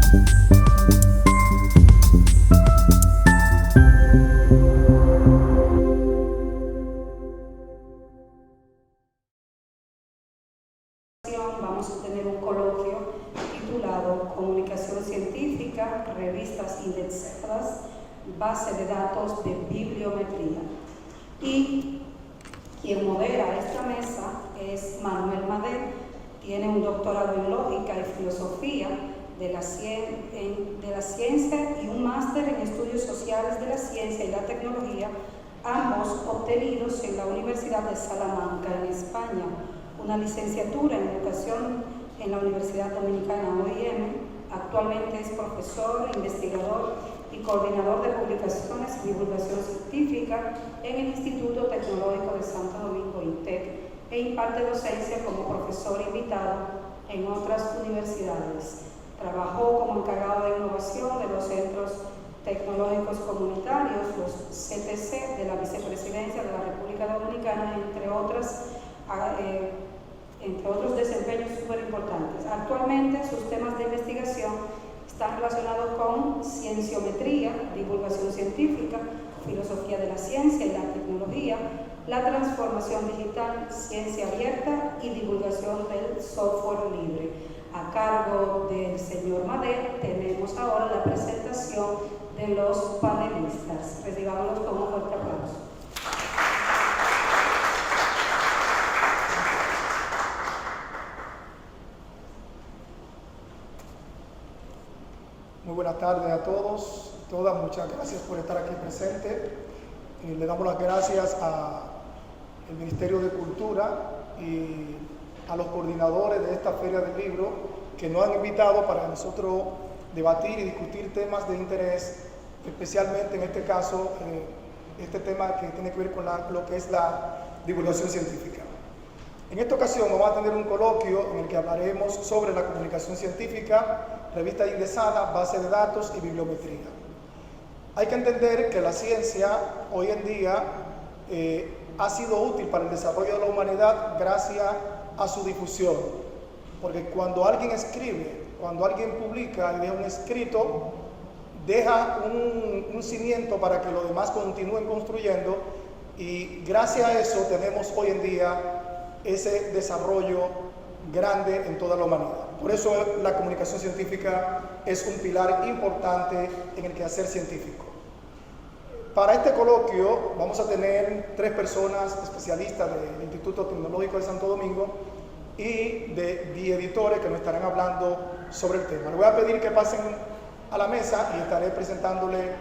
Vamos a tener un coloquio titulado Comunicación Científica, Revistas Indexadas, Base de Datos de Bibliometría. Y quien modera esta mesa es Manuel Madé. Tiene un doctorado en Lógica y Filosofía de la Ciencia y un máster en Estudios Sociales de la Ciencia y la Tecnología, ambos obtenidos en la Universidad de Salamanca, en España. Una licenciatura en Educación en la Universidad Dominicana OIM. Actualmente es profesor, investigador y coordinador de publicaciones y divulgación científica en el Instituto Tecnológico de Santo Domingo, INTEC, e imparte docencia como profesor invitado en otras universidades. Trabajó como encargado de innovación de los Centros Tecnológicos Comunitarios, los CTC, de la Vicepresidencia de la República Dominicana, entre otros desempeños súper importantes. Actualmente sus temas de investigación están relacionados con cienciometría, divulgación científica, filosofía de la ciencia y la tecnología, la transformación digital, ciencia abierta y divulgación del software libre. A cargo del señor Madé tenemos ahora la presentación de los panelistas. Recibámoslos con un fuerte aplauso. Muy buenas tardes a todos, todas, muchas gracias por estar aquí presente. Le damos las gracias al Ministerio de Cultura y a los coordinadores de esta Feria del Libro que nos han invitado para nosotros debatir y discutir temas de interés, especialmente en este caso, este tema que tiene que ver con lo que es la divulgación científica. En esta ocasión vamos a tener un coloquio en el que hablaremos sobre la comunicación científica, revistas indexadas, base de datos y bibliometría. Hay que entender que la ciencia hoy en día ha sido útil para el desarrollo de la humanidad gracias a su difusión. Porque cuando alguien escribe, cuando alguien publica y deja un escrito, deja un cimiento para que los demás continúen construyendo, y gracias a eso tenemos hoy en día ese desarrollo grande en toda la humanidad. Por eso la comunicación científica es un pilar importante en el quehacer científico. Para este coloquio vamos a tener 3 personas especialistas del Instituto Tecnológico de Santo Domingo y de editores que nos estarán hablando sobre el tema. Les voy a pedir que pasen a la mesa y estaré presentándole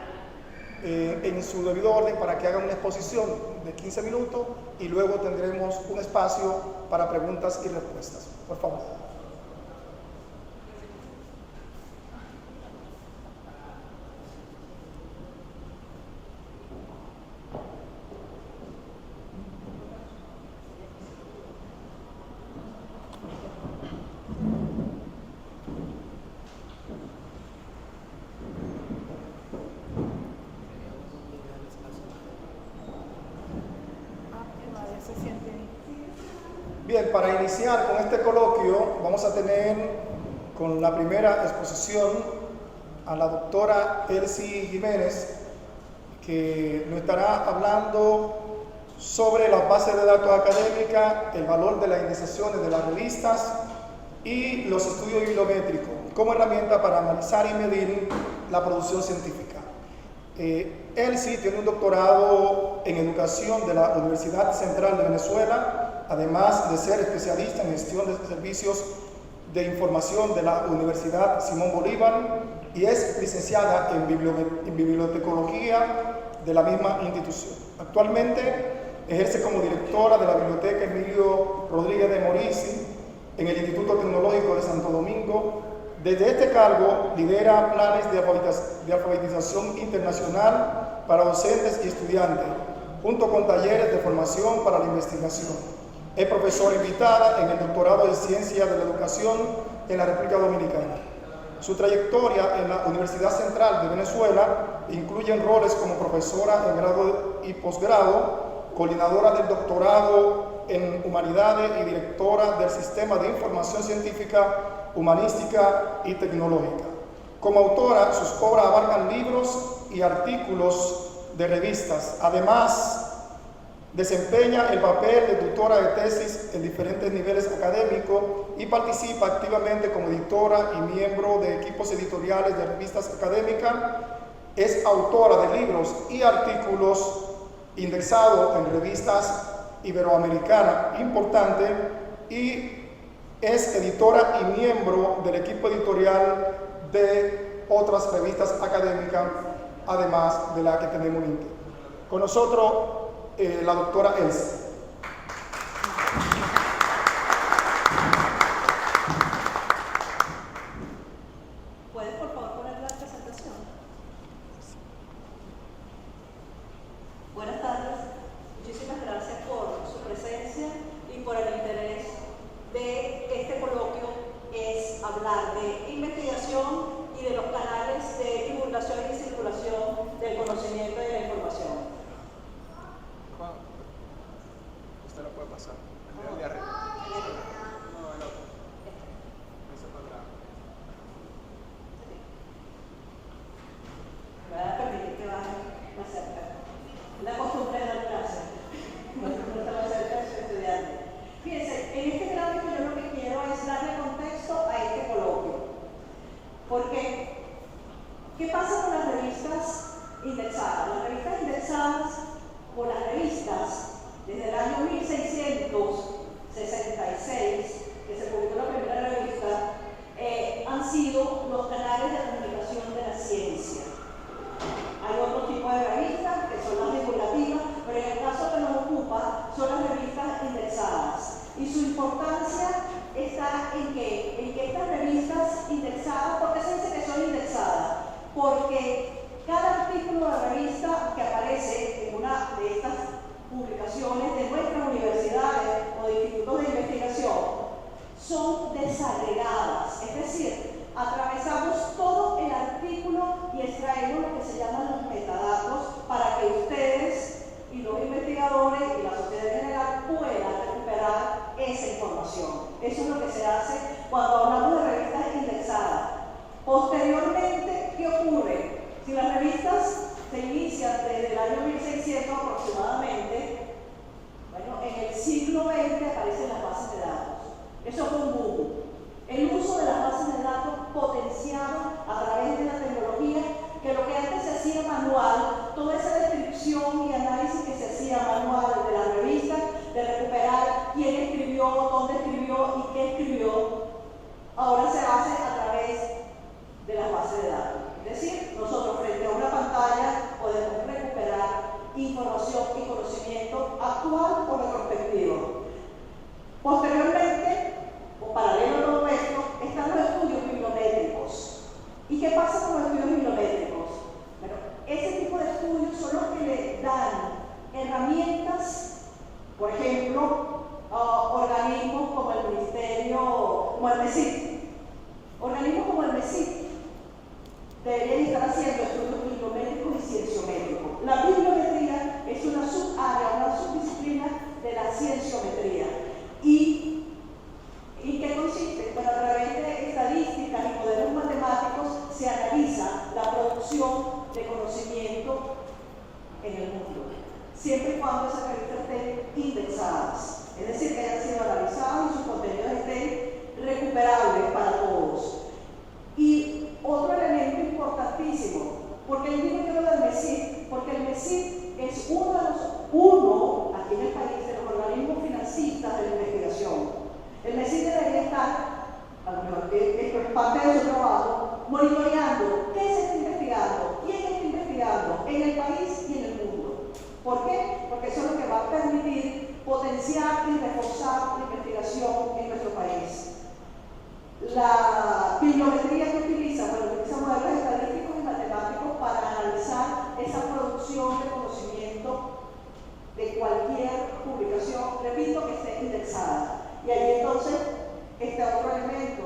en su debido orden para que hagan una exposición de 15 minutos y luego tendremos un espacio para preguntas y respuestas. Por favor. Bien, para iniciar con este coloquio vamos a tener con la primera exposición a la doctora Elsie Jiménez, que nos estará hablando sobre las bases de datos académicas, el valor de las indexaciones de las revistas y los estudios bibliométricos como herramienta para analizar y medir la producción científica. Elsie tiene un doctorado en educación de la Universidad Central de Venezuela, además de ser especialista en gestión de servicios de información de la Universidad Simón Bolívar, y es licenciada en bibliotecología de la misma institución. Actualmente ejerce como directora de la Biblioteca Emilio Rodríguez de Morici en el Instituto Tecnológico de Santo Domingo. Desde este cargo lidera planes de alfabetización internacional para docentes y estudiantes, junto con talleres de formación para la investigación. Es profesora invitada en el doctorado de Ciencia de la Educación en la República Dominicana. Su trayectoria en la Universidad Central de Venezuela incluye roles como profesora en grado y posgrado, coordinadora del doctorado en Humanidades y directora del Sistema de Información Científica, Humanística y Tecnológica. Como autora, sus obras abarcan libros y artículos de revistas. Además, desempeña el papel de tutora de tesis en diferentes niveles académicos y participa activamente como editora y miembro de equipos editoriales de revistas académicas. Es autora de libros y artículos indexados en revistas iberoamericanas importantes y es editora y miembro del equipo editorial de otras revistas académicas, además de la que tenemos en Inter. Con nosotros, la doctora Elsa. ¿Puedes, por favor, poner la presentación? Buenas tardes. Muchísimas gracias por su presencia y por el interés de este coloquio. Es hablar de investigación y de los canales de divulgación y circulación del conocimiento y de la información. Usted lo puede pasar. El de arriba. No, el otro. Ese para atrás. Me va a permitir que baje más cerca. La costumbre de dar clase. No está más cerca de su estudiante. Fíjense, en este gráfico yo lo que quiero es darle contexto a este coloquio. Porque, ¿qué pasa con las revistas indexadas? Las revistas indexadas o las revistas desde el año 1666, que se publicó la primera revista, han sido los canales de comunicación de la ciencia. Hay otro tipo de revistas que son las divulgativas, pero en el caso que nos ocupa son las revistas indexadas. Y su importancia está en que estas revistas indexadas, ¿por qué se dice que son indexadas? Porque cada artículo de revista que aparece en una de estas publicaciones de nuestras universidades o de institutos de investigación son desagregadas, es decir, atravesamos todo el artículo y extraemos lo que se llaman los metadatos para que ustedes y los investigadores y la sociedad en general puedan recuperar esa información. Eso es lo que se hace cuando hablamos de revistas indexadas. Posteriormente, ¿qué ocurre? Si las revistas se inician desde el año 1600 aproximadamente, bueno, en el siglo XX aparecen las bases de datos. Eso fue un boom. El uso de las bases de datos potenciado a través de la tecnología, que lo que antes se hacía manual, toda esa descripción y análisis que se hacía manual de la revista, de recuperar quién escribió, dónde escribió y qué escribió, ahora se hace a través de las bases de datos. Es decir, nosotros frente a una pantalla podemos recuperar información y conocimiento actual o retrospectivo. Posteriormente, o paralelo a todo esto, están los estudios bibliométricos. ¿Y qué pasa con los estudios bibliométricos? Bueno, ese tipo de estudios son los que le dan herramientas, por ejemplo, organismos como el Ministerio, como el MESID. Organismos como el MESID deberían estar haciendo estudios bibliométricos y cienciométricos. La bibliometría es una subárea, una subdisciplina de la cienciometría. ¿Y qué consiste? Bueno, a través de estadísticas y modelos matemáticos se analiza la producción de conocimiento en el mundo, siempre y cuando esas revistas estén indexadas, es decir, que hayan sido analizadas y sus contenidos estén recuperables para todos. Y otro elemento importantísimo, porque el digo yo del MESID, porque el MESID es uno aquí en el país, de los organismos financistas de la investigación. El MESID debería estar, a lo mejor esto es parte de su trabajo, monitoreando qué se está investigando, quién está investigando en el país y en el mundo. ¿Por qué? Porque eso es lo que va a permitir potenciar y reforzar la investigación en nuestro país. La bibliometría que utiliza, bueno, utiliza modelos estadísticos y matemáticos para analizar esa producción de conocimiento de cualquier publicación, repito, que esté indexada. Y ahí entonces está otro elemento.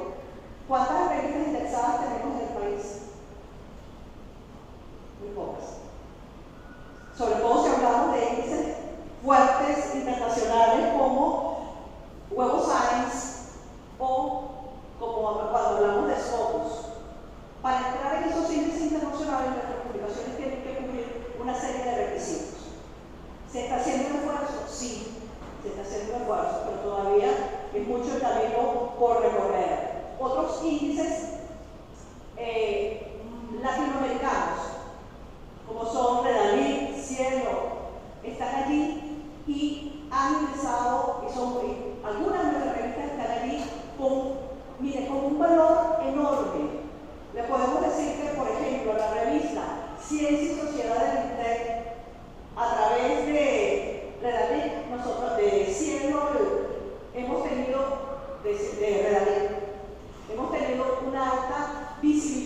¿Cuántas revistas indexadas tenemos en el país? Muy pocas. Sobre todo si hablamos de índices fuertes internacionales como Web of Science o como cuando hablamos de Scopus.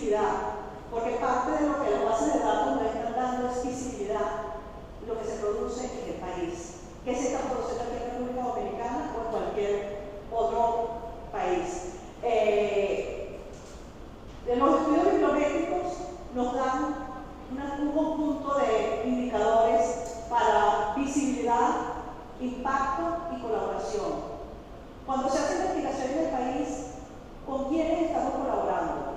visibilidad, porque parte de lo que las bases de datos nos están dando es visibilidad, lo que se produce en el país, que se está produciendo aquí en la República Dominicana o en cualquier otro país. Los estudios bibliométricos nos dan un conjunto de indicadores para visibilidad, impacto y colaboración. Cuando se hace investigación en el país, ¿con quiénes estamos colaborando?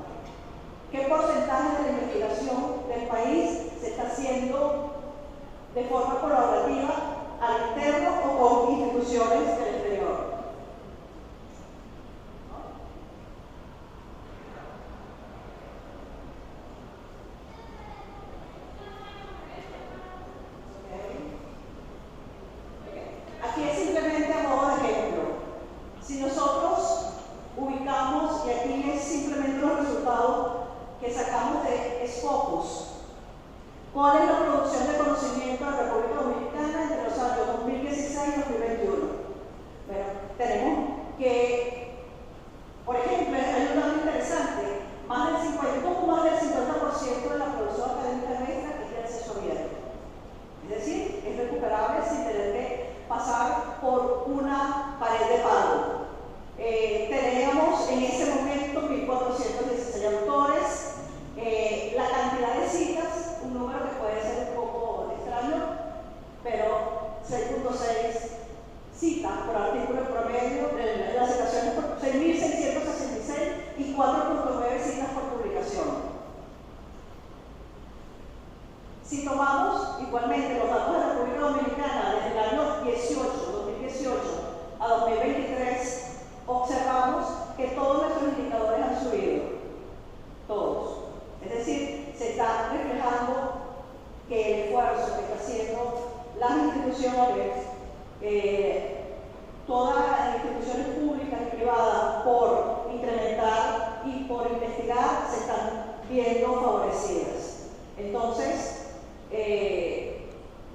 ¿Qué porcentaje de la investigación del país se está haciendo de forma colaborativa al interno o con instituciones del exterior? Aquí es simplemente a modo de ejemplo. Si nosotros ubicamos, y aquí es simplemente los resultados que sacamos de Scopus, ¿cuál es la producción de conocimiento de la República Dominicana entre los años 2016 y 2021? Bueno, tenemos que, por ejemplo, hay un dato interesante, más del 50% de la producción académica nuestra es de acceso abierto. Es decir, es recuperable sin tener que pasar por una pared de pago. Teníamos en ese momento 1.416 autores, la cantidad de citas, un número que puede ser un poco extraño, pero 6.6 citas por artículo en promedio, las citaciones por 6.666 y 4.9 citas por publicación. Si tomamos igualmente los datos de la República Dominicana desde el año 2018 a 2023, observamos que todos nuestros indicadores han subido, todos. Es decir, se está reflejando que el esfuerzo que están haciendo las instituciones, todas las instituciones públicas y privadas por incrementar y por investigar se están viendo favorecidas. Entonces,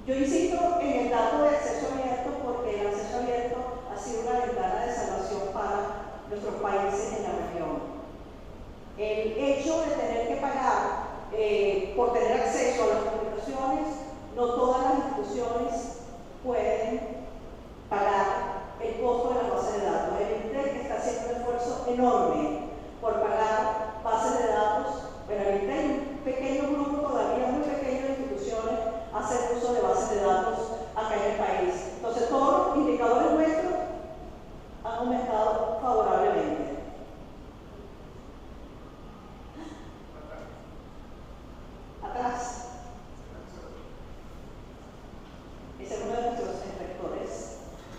yo insisto en el dato de acceso abierto porque el acceso abierto ha sido una ventana de salvación para nuestros países en la región. El hecho de tener que pagar por tener acceso a las publicaciones, no todas las instituciones pueden pagar el costo de la base de datos. El INTEC está haciendo un esfuerzo enorme por pagar bases de datos, pero el INTEC, un pequeño grupo, todavía muy pequeño de instituciones, hace uso de bases de datos acá en el país. Entonces, todos los indicadores nuestros han aumentado favorablemente. Atrás. Ese es uno de nuestros inspectores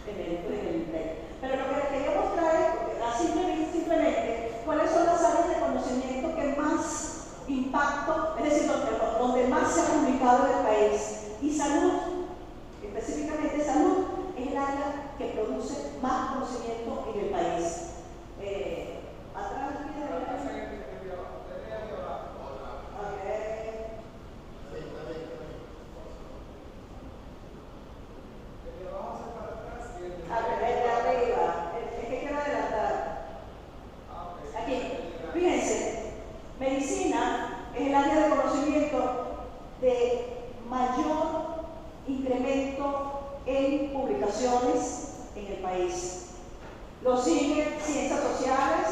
eméritos en el INTEC. Pero lo que les quería mostrar es simplemente cuáles son las áreas de conocimiento que más impacto, es decir, donde más se ha publicado en el país. Y salud, específicamente salud, es el área que produce más conocimiento en el país. Atrás, medicina es el área de conocimiento de mayor incremento en publicaciones en el país. Lo sigue ciencias sociales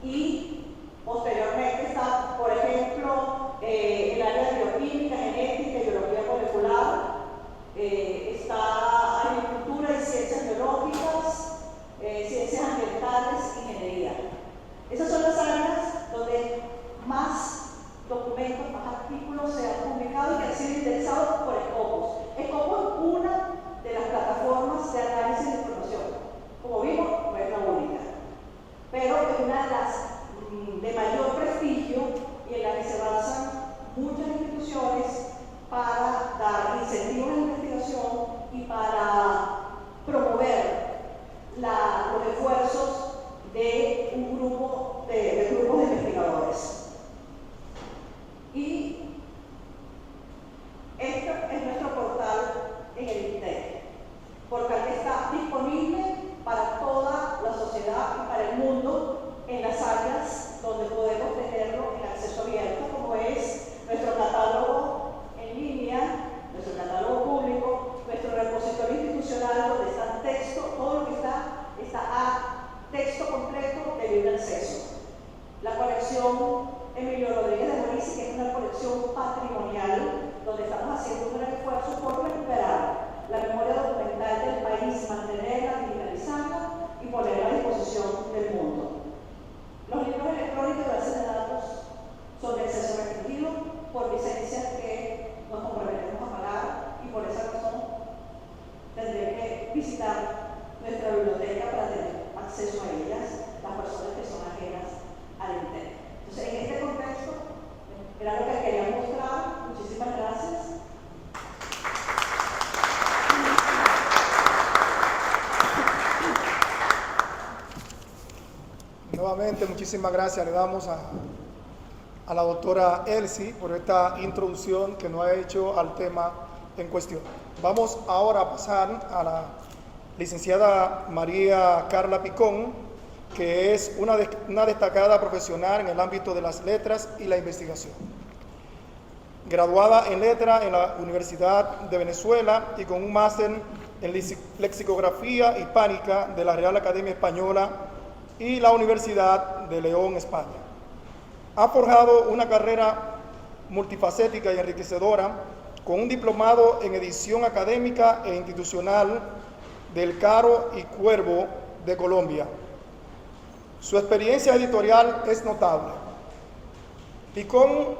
y posteriormente está, por ejemplo, el área de bioquímica, genética y biología molecular, está agricultura y ciencias biológicas, ciencias ambientales, ingeniería. Esas son las áreas donde más documentos, más artículos se han publicado y que han sido indexados por Scopus. Scopus es una de las plataformas de análisis de información. Como vimos, no es la única, pero es una de las de mayor prestigio y en la que se basan muchas instituciones para dar incentivos a la investigación y para promover los esfuerzos de un grupo de grupos de investigadores. Y esto patrimonial, donde estamos haciendo un gran esfuerzo por recuperar la memoria documental del país, mantenerla, digitalizarla y ponerla a disposición del mundo. Los libros electrónicos de bases de datos son de acceso restringido por licencias que nos comprometemos a pagar, y por esa razón tendré que visitar nuestra biblioteca para tener acceso a ellas, las personas que son ajenas al Internet. Entonces, en este contexto, era lo que quería mostrar. Muchísimas gracias. Nuevamente, muchísimas gracias le damos a la doctora Elsie por esta introducción que nos ha hecho al tema en cuestión. Vamos ahora a pasar a la licenciada María Carla Picón, que es una destacada profesional en el ámbito de las letras y la investigación. Graduada en letras en la Universidad de Venezuela y con un máster en lexicografía hispánica de la Real Academia Española y la Universidad de León, España. Ha forjado una carrera multifacética y enriquecedora con un diplomado en edición académica e institucional del Caro y Cuervo de Colombia. Su experiencia editorial es notable. Picón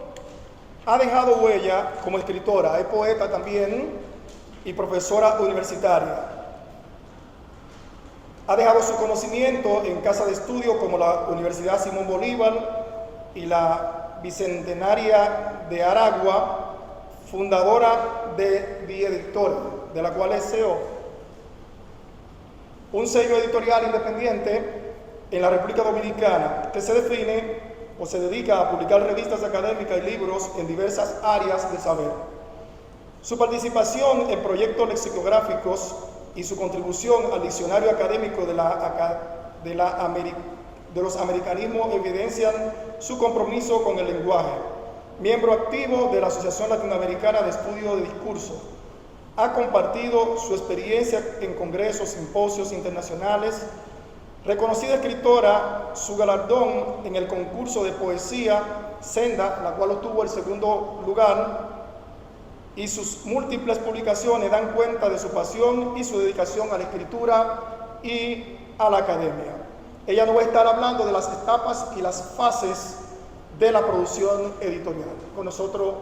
ha dejado huella como escritora, es poeta también y profesora universitaria. Ha dejado su conocimiento en casas de estudio como la Universidad Simón Bolívar y la Bicentenaria de Aragua, fundadora de Bieditora, de la cual es CEO, un sello editorial independiente en la República Dominicana que se define o se dedica a publicar revistas académicas y libros en diversas áreas del saber. Su participación en proyectos lexicográficos y su contribución al diccionario académico de los americanismos evidencian su compromiso con el lenguaje. Miembro activo de la Asociación Latinoamericana de Estudio de Discurso, ha compartido su experiencia en congresos, simposios internacionales. Reconocida escritora, su galardón en el concurso de poesía Senda, la cual obtuvo el segundo lugar, y sus múltiples publicaciones dan cuenta de su pasión y su dedicación a la escritura y a la academia. Ella nos va a estar hablando de las etapas y las fases de la producción editorial. Con nosotros,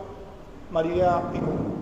María Picón.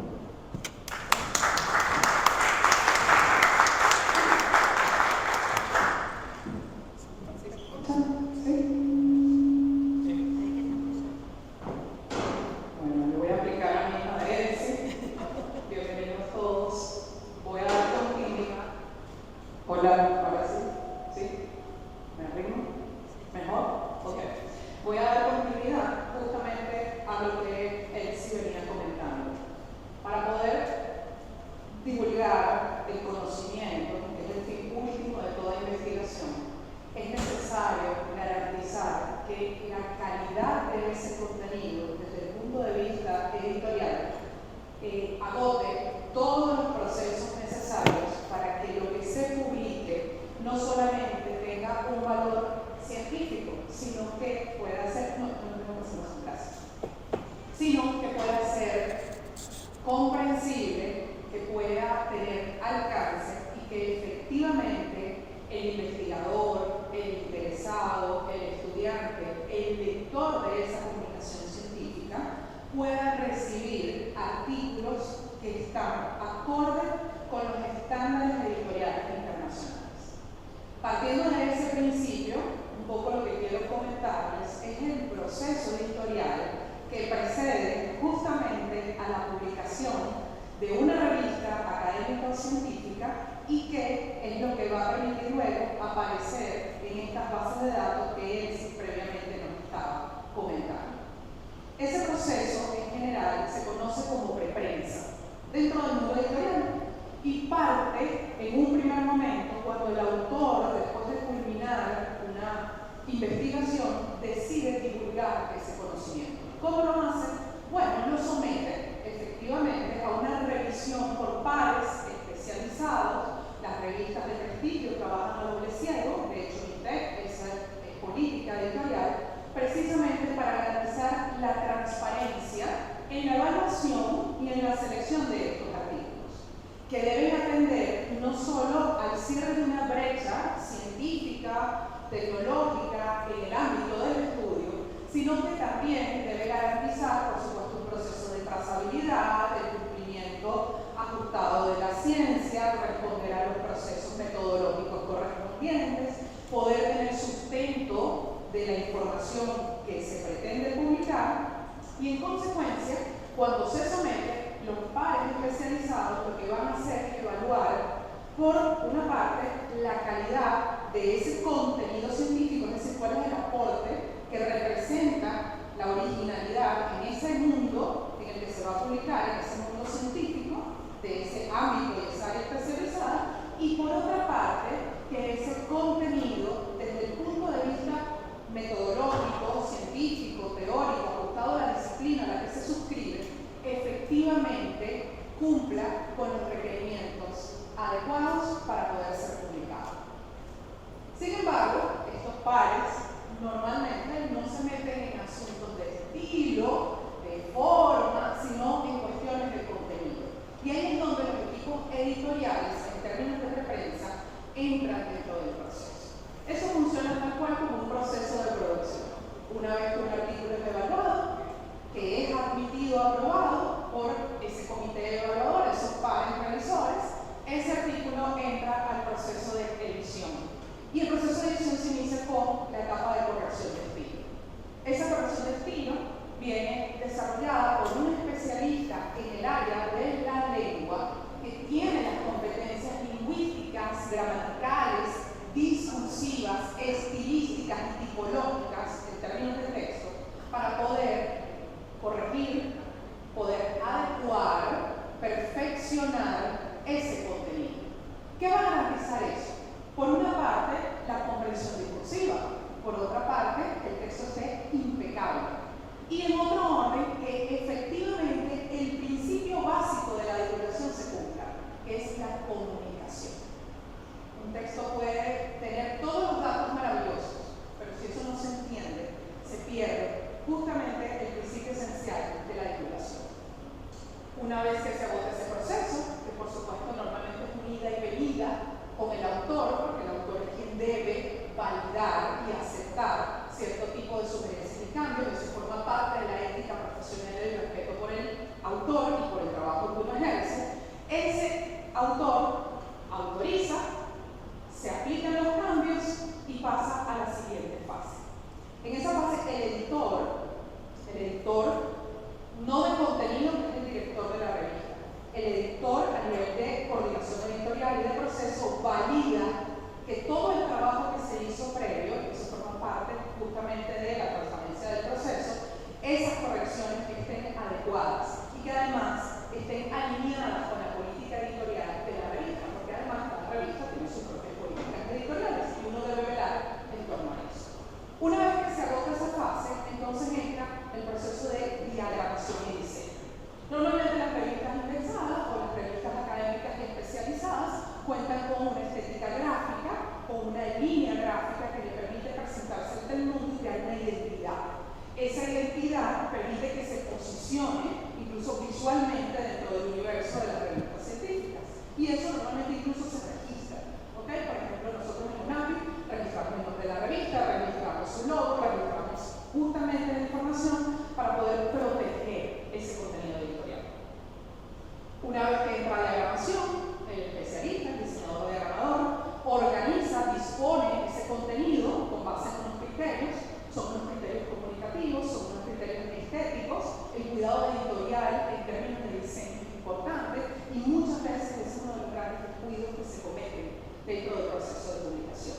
Precisamente para garantizar la transparencia en que deben atender no solo al cierre de una brecha científica, tecnológica en el ámbito del estudio, sino que también debe garantizar, por supuesto, un proceso de trazabilidad, el cumplimiento ajustado de la ciencia, responder a los procesos metodológicos correspondientes, poder tener sustento de la información que se pretende publicar y, en consecuencia, cuando se somete, los pares especializados lo que van a hacer es evaluar, por una parte, la calidad de ese contenido científico, es decir, cuál es el aporte que representa la originalidad en ese mundo en el que se va a publicar, en ese mundo científico, de ese ámbito y esa área especializada, y por otra parte, que ese contenido, desde el punto de vista metodológico, científico, teórico, ajustado a la disciplina a la que se suscribe, efectivamente cumpla con los requerimientos adecuados para poder ser publicado. Sin embargo, estos pares normalmente no se meten en asuntos de estilo, de forma, sino en cuestiones de contenido. Y ahí es donde los equipos editoriales, en términos de prensa, entran dentro del proceso. Eso funciona tal cual como un proceso de producción. Una vez que un artículo es evaluado, que es admitido, aprobado por ese comité evaluador, esos pares revisores, ese artículo entra al proceso de edición. Y el proceso de edición se inicia con la etapa de corrección de estilo. Esa corrección de estilo viene desarrollada por un especialista en el área de la lengua que tiene las competencias lingüísticas, gramaticales, discursivas, estilísticas y tipológicas en términos de texto para poder corregir, poder adecuar, perfeccionar ese contenido. ¿Qué va a garantizar eso? Por una parte, la comprensión discursiva, por otra parte, el texto esté impecable. Y en otro orden, que efectivamente el principio básico de la divulgación se cumpla, que es la comunicación. Un texto puede tener todos los datos maravillosos, pero si eso no se entiende, se pierde justamente el principio esencial de la divulgación. Una vez que se agota ese proceso, que por supuesto normalmente es un ida y venida con el autor, porque el autor es quien debe validar y aceptar cierto tipo de sugerencias y cambios, eso forma parte de la ética profesional y el respeto por el autor y por el trabajo que uno ejerce. Ese autor autoriza, se aplican los cambios y pasa a la siguiente fase. En esa fase, el editor no de contenido, que es el director de la revista, el editor a nivel de coordinación editorial y de proceso valida que todo el trabajo que se hizo previo, eso forma parte justamente de la transparencia del proceso, esas correcciones que estén adecuadas y que además estén alineadas con la política editorial de la revista, porque además cada revista tiene sus propias políticas editoriales y uno debe velar en torno a eso. Una vez que se agota esa fase, entonces entra el proceso de diagramación y diseño. Normalmente las revistas indexadas o las revistas académicas especializadas cuentan con una estética gráfica o una línea gráfica que le permite presentarse ante el mundo y crear una identidad. Esa identidad permite que se posicione incluso visualmente dentro del universo de las revistas científicas. Y eso normalmente incluso se registra. ¿Okay? Por ejemplo, nosotros en UNAPI registramos el nombre de la revista, registramos su logo, registramos justamente la información para poder proteger ese contenido editorial. Una vez que entra la diagramación, el especialista, el diseñador diagramador, organiza, dispone ese contenido con base en unos criterios, son unos criterios comunicativos, son unos criterios estéticos, el cuidado editorial en términos de diseño es importante y muchas veces es uno de los grandes descuidos que se cometen dentro del proceso de publicación.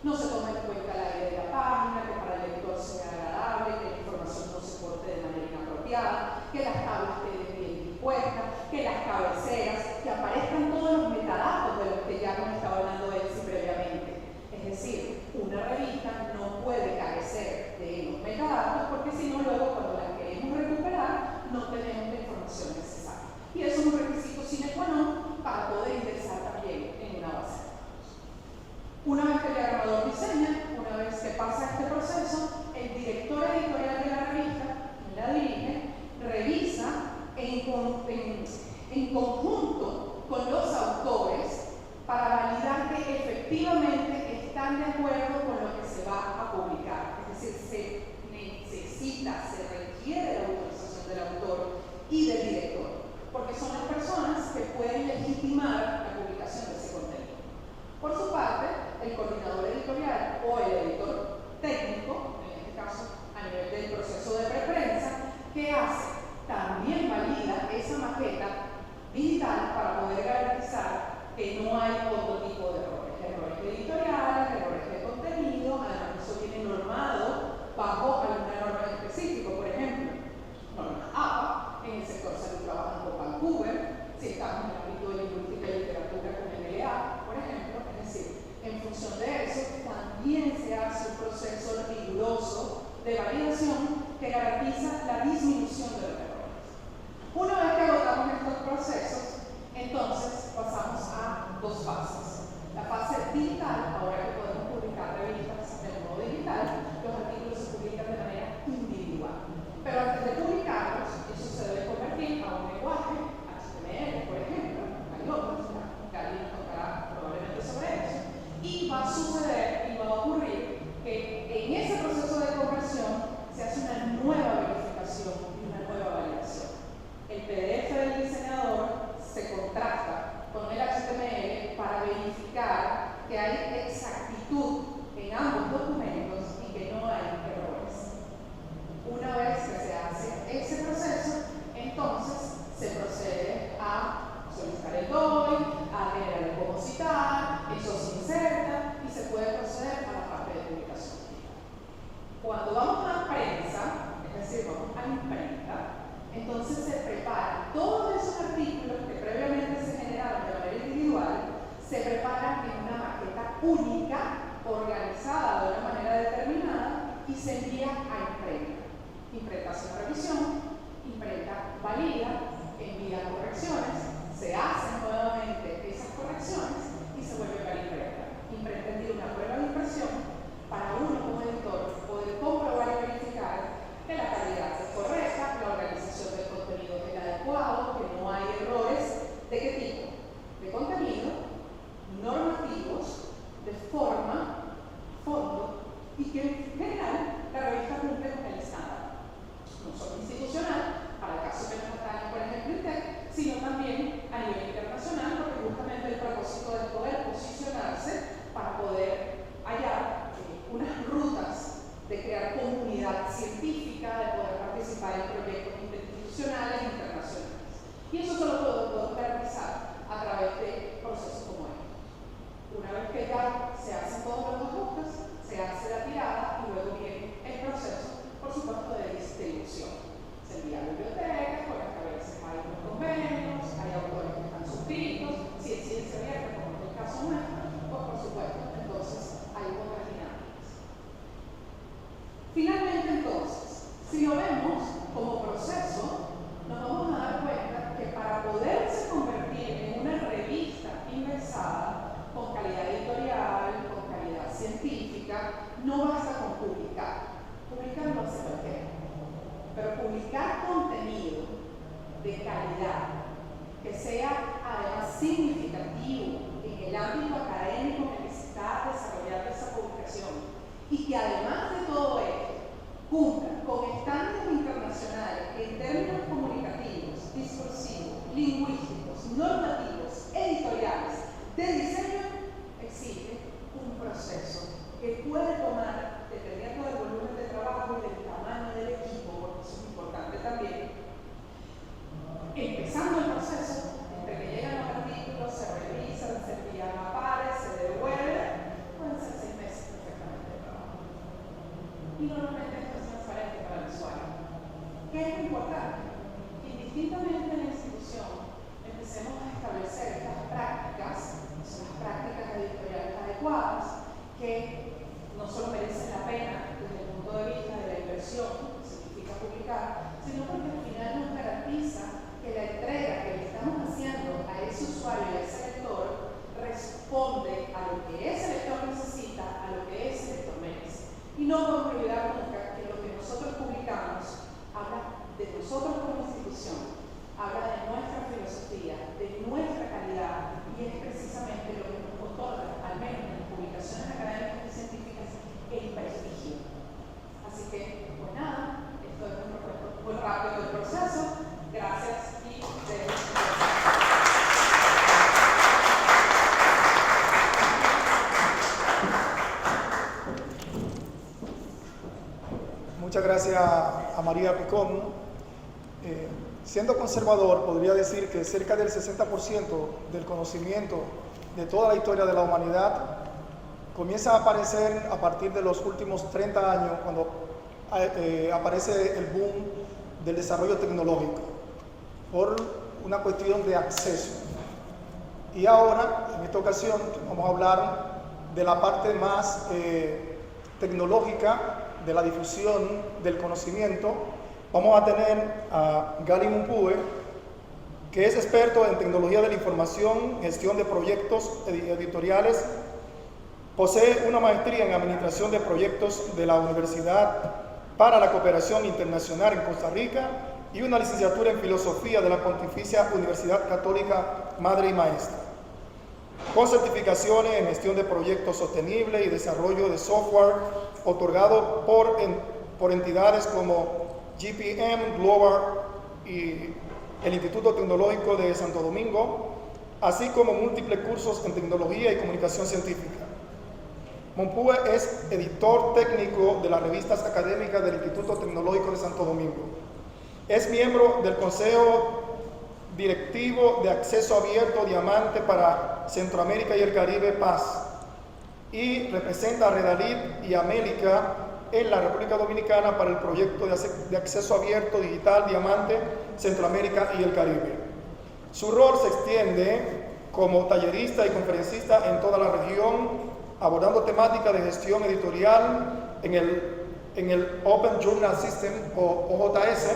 No se toma en cuenta la idea de la página, que para el lector sea agradable, que la información no se porte de manera inapropiada, que las tablas queden bien dispuestas, que las cabeceras, que aparezcan todos los metadatos de los que ya hemos estado hablando de ellos previamente. Es decir, una revista no puede carecer de los metadatos porque si no, luego cuando las queremos recuperar, no tenemos la información necesaria. Y eso es un requisito sine qua non para poder ingresar también en una base de datos. Una vez que el diagramador diseña, una vez que pasa este proceso, el director editorial de la revista, quien la dirige, revisa requiere la autorización del autor y del director, porque son las personas que pueden legitimar la publicación de ese contenido. Por su parte, el coordinador editorial o el editor técnico, en este caso a nivel del proceso de preprensa, ¿qué hace? También valida esa maqueta digital para poder garantizar que no hay otro tipo de errores editoriales, errores de contenido. Además eso viene normado bajo alguna norma específica, por ejemplo, norma APA, en el sector salud trabajan con Vancouver, si estamos en el ámbito de lingüística y literatura con MLA, por ejemplo, es decir, en función de eso también se hace un proceso riguroso de validación que garantiza la disminución de los errores. Una vez que agotamos estos procesos, entonces pasamos a dos fases. La fase digital, ahora que podemos publicar revistas de modo digital, los artículos se publican de manera individual. Pero antes de publicarlos, eso se debe convertir a un lenguaje HTML, por ejemplo, hay otros, Gary nos contará probablemente sobre eso, y va a suceder y va a ocurrir que en ese proceso de conversión se hace una nueva verificación y una nueva validación. El PDF del diseñador se contrasta con el HTML para verificar que hay exactitud en ambos documentos y que no hay errores. Una vez que se hace ese proceso, entonces se procede a solicitar el DOI, a generar el cómo citar, eso se inserta y se puede proceder a la parte de publicación. Cuando vamos a prensa, es decir, vamos a imprenta, entonces se preparan todos esos artículos que previamente se generaron de manera individual, se preparan en una maqueta única, organizada de una manera determinada y se envía a imprenta. Imprenta hace una revisión, imprenta valida, envía correcciones, se hacen nuevamente esas correcciones y se vuelve a la imprenta. Imprenta envía una prueba de impresión para uno como editor poder comprobar y verificar que la calidad es correcta, la organización del contenido es adecuado, que no hay errores. ¿De qué tipo? De contenido, normativos, de forma, fondo, y que en general la revista cumple con el estándar, no solo institucional, para el caso que nos atañe, por ejemplo, INTEC, sino también a nivel internacional, porque justamente el propósito de poder posicionarse para poder hallar unas rutas de crear comunidad científica, de poder participar en proyectos interinstitucionales e internacionales. Y eso solo puedo garantizar a través de procesos como este. Una vez que ya se hacen todos los ajustes, se hace la tirada y luego viene el proceso, por supuesto, de distribución. Se envía a bibliotecas, con las que a veces hay unos convenios, hay autores que están suscritos, si es ciencia abierta, como es el caso nuestro, pues por supuesto, entonces hay otras dinámicas. Finalmente, entonces, si lo vemos como proceso, nos vamos a dar cuenta que para poderse convertir en una revista inversada con calidad editorial, con calidad científica, no basta con publicar. Publicar no hace cualquiera, pero publicar contenido de calidad, que sea además significativo en el ámbito académico en el que se está desarrollando esa publicación, y que además de todo esto cumpla con estándares internacionales en términos comunicativos, discursivos, lingüísticos, normativos, editoriales, de diseño, exige un proceso que puede tomar, dependiendo del volumen de trabajo y del tamaño del equipo, porque eso es importante también, empezando el proceso, entre que llegan los artículos, se revisan, se envían a pares, se devuelven, pueden ser 6 meses perfectamente de trabajo. Y normalmente esto es transparente para el usuario. ¿Qué es lo importante? Que indistintamente en la institución empecemos a establecer estas prácticas, que son las prácticas editoriales adecuadas, que no solo merecen la pena desde el punto de vista de la inversión, que significa publicar, sino porque al final nos garantiza que la entrega que le estamos haciendo a ese usuario y a ese lector responde a lo que ese lector necesita, a lo que ese lector merece. Y no podemos olvidar nunca que lo que nosotros publicamos habla de nosotros como institución, habla de nuestra filosofía, de nuestra calidad, y es precisamente lo que nos otorga, al menos en las publicaciones académicas y científicas, el prestigio. Así que, pues nada, esto es un propuesto rápido el proceso. Gracias y Muchas gracias a María Picón. Siendo conservador, podría decir que cerca del 60% del conocimiento de toda la historia de la humanidad comienza a aparecer a partir de los últimos 30 años, cuando aparece el boom del desarrollo tecnológico, por una cuestión de acceso. Y ahora, en esta ocasión, vamos a hablar de la parte más tecnológica de la difusión del conocimiento. Vamos a tener a Gali Mumpue, que es experto en tecnología de la información, gestión de proyectos editoriales, posee una maestría en administración de proyectos de la Universidad para la Cooperación Internacional en Costa Rica y una licenciatura en filosofía de la Pontificia Universidad Católica Madre y Maestra, con certificaciones en gestión de proyectos sostenibles y desarrollo de software otorgado por entidades como GPM Global y el Instituto Tecnológico de Santo Domingo, así como múltiples cursos en tecnología y comunicación científica. Mumpue es editor técnico de las revistas académicas del Instituto Tecnológico de Santo Domingo. Es miembro del Consejo Directivo de Acceso Abierto Diamante para Centroamérica y el Caribe, Paz, y representa a Redalid y América en la República Dominicana para el proyecto de acceso abierto digital Diamante, Centroamérica y el Caribe. Su rol se extiende como tallerista y conferencista en toda la región, abordando temáticas de gestión editorial en el Open Journal System o OJS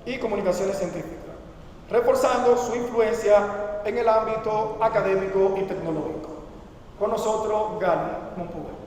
y comunicaciones científicas, reforzando su influencia en el ámbito académico y tecnológico. Con nosotros, Gali Mumpue.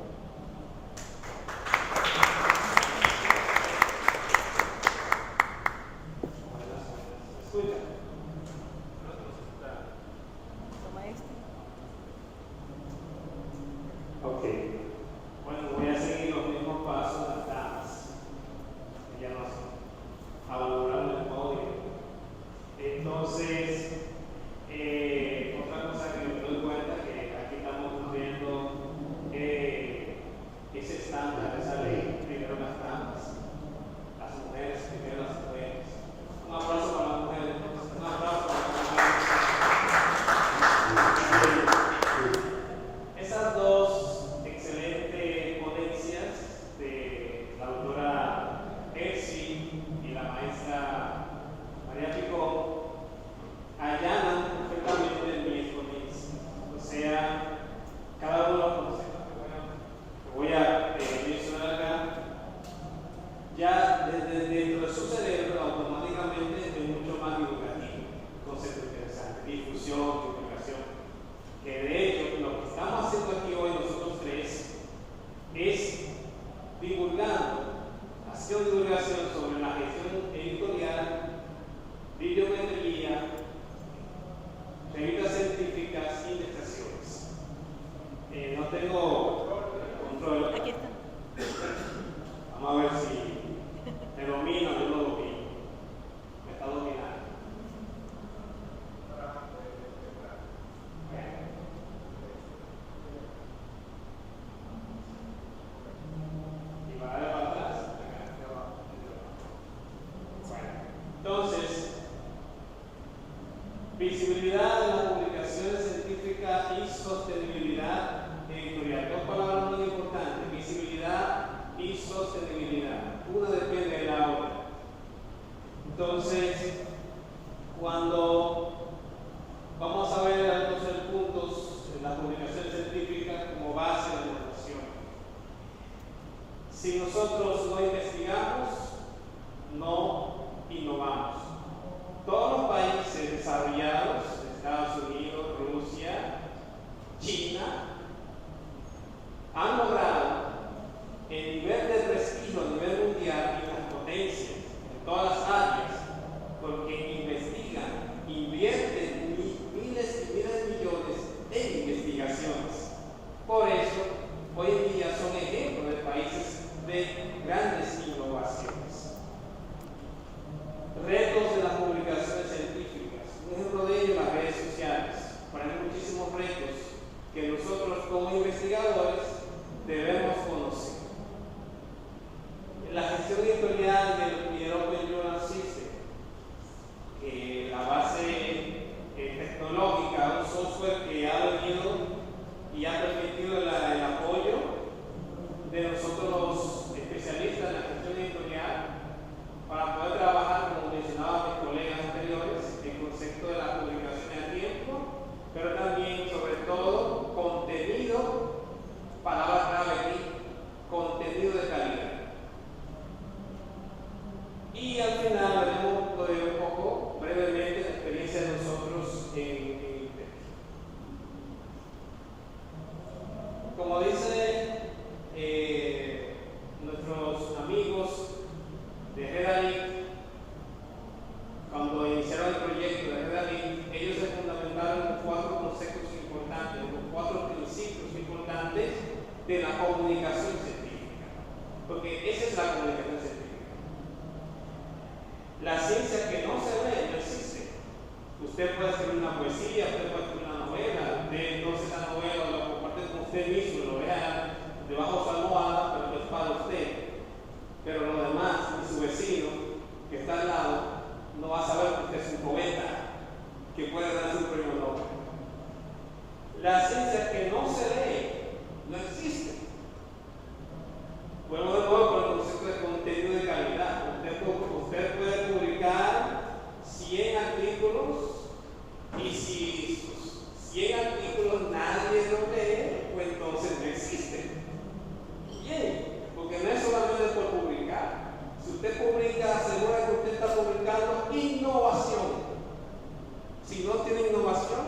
Visibilidad de las publicaciones científicas y sostenibilidad editorial. Dos palabras muy importantes: visibilidad y sostenibilidad. Una depende de la otra. Entonces, cuando vamos a ver algunos puntos en las publicaciones científicas como base de la información, si nosotros no investigamos, no innovamos. Todos los países desarrollados, Estados Unidos, Rusia, China, han logrado el nivel de prestigio a nivel mundial y las potencias en todas las áreas, porque investigan, invierten miles y miles de millones en investigaciones. Por eso, hoy en día son ejemplos de países de grandes innovaciones. La ciencia que no se ve no existe. Usted puede escribir una poesía, usted puede escribir una novela, usted entonces esa novela lo comparte con usted mismo, lo vea debajo de su almohada, pero no es para usted. Pero lo demás, y su vecino que está al lado, no va a saber que usted es un poeta que puede darse un premio Nobel. La ciencia que no se ve no existe. Vuelvo de nuevo con el concepto de contenido de calidad. Usted puede publicar 100 artículos y si 100 artículos nadie lo lee, pues entonces no existe. Bien, porque no es solamente por publicar. Si usted publica, asegura que usted está publicando innovación. Si no tiene innovación,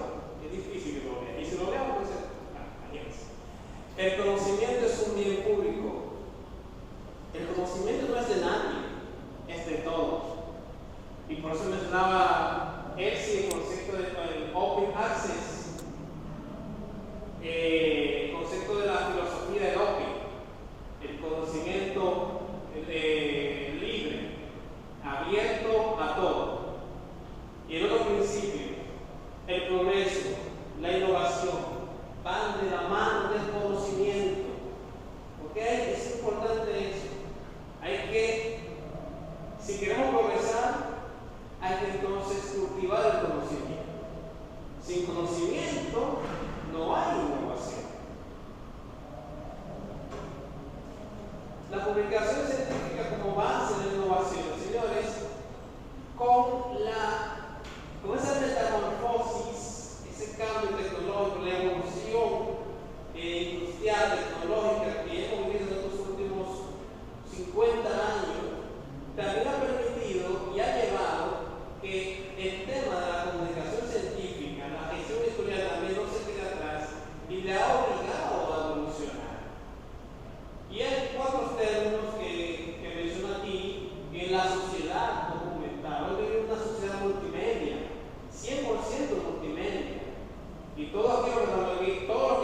es difícil que lo lea. Y si lo lea, entonces, imagínense. El conocimiento es un bien público. El conocimiento no es de nadie, es de todos. Y por eso mencionaba Elsie el concepto del Open Access, el concepto de la filosofía del Open, el conocimiento libre, abierto a todo. Y el otro principio, el progreso, la innovación, van de la mano del conocimiento. Porque es importante eso. Hay que, si queremos progresar, hay que entonces cultivar el conocimiento. Sin conocimiento no hay innovación. La publicación científica como base de la innovación, señores, con esa metamorfosis, ese cambio tecnológico, la evolución industrial, tecnológica que hemos vivido en estos últimos 50 años, también ha permitido y ha llevado que el tema de la comunicación científica, la gestión editorial también no se quede atrás y le ha obligado a evolucionar. Y hay 4 términos que menciono aquí en la sociedad documental. Hoy vivimos una sociedad multimedia, 100% multimedia. Y todos los que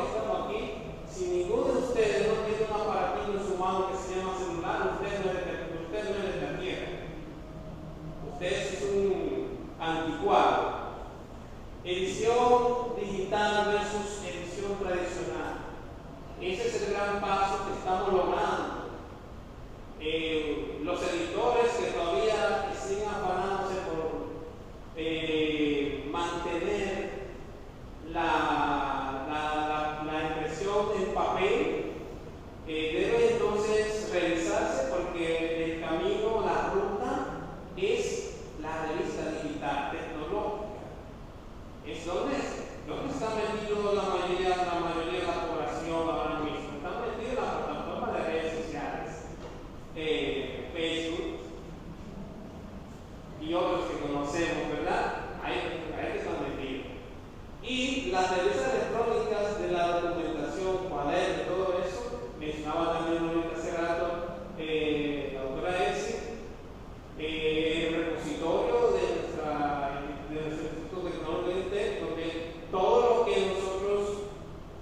estamos aquí, si ninguno de ustedes no tiene un aparatito en su mano que se llama celular, usted no es de la tierra. Usted es un anticuado. Edición digital versus edición tradicional. Ese es el gran paso que estamos logrando. Los editores que todavía siguen afanándose por mantener la impresión en papel, debe entonces realizarse porque el camino, la ruta, es la revista digital tecnológica. Es donde está metido la mayoría de la población ahora mismo. Está metido en la plataforma de redes sociales, Facebook y otros que conocemos, ¿verdad? Ahí que están metidos. Y las revistas electrónicas de la documentación, cuadernos, todo eso, mencionaba también ahorita hace rato la doctora Elsie, el repositorio de nuestro Instituto Tecnológico de INTEC, donde todo lo que nosotros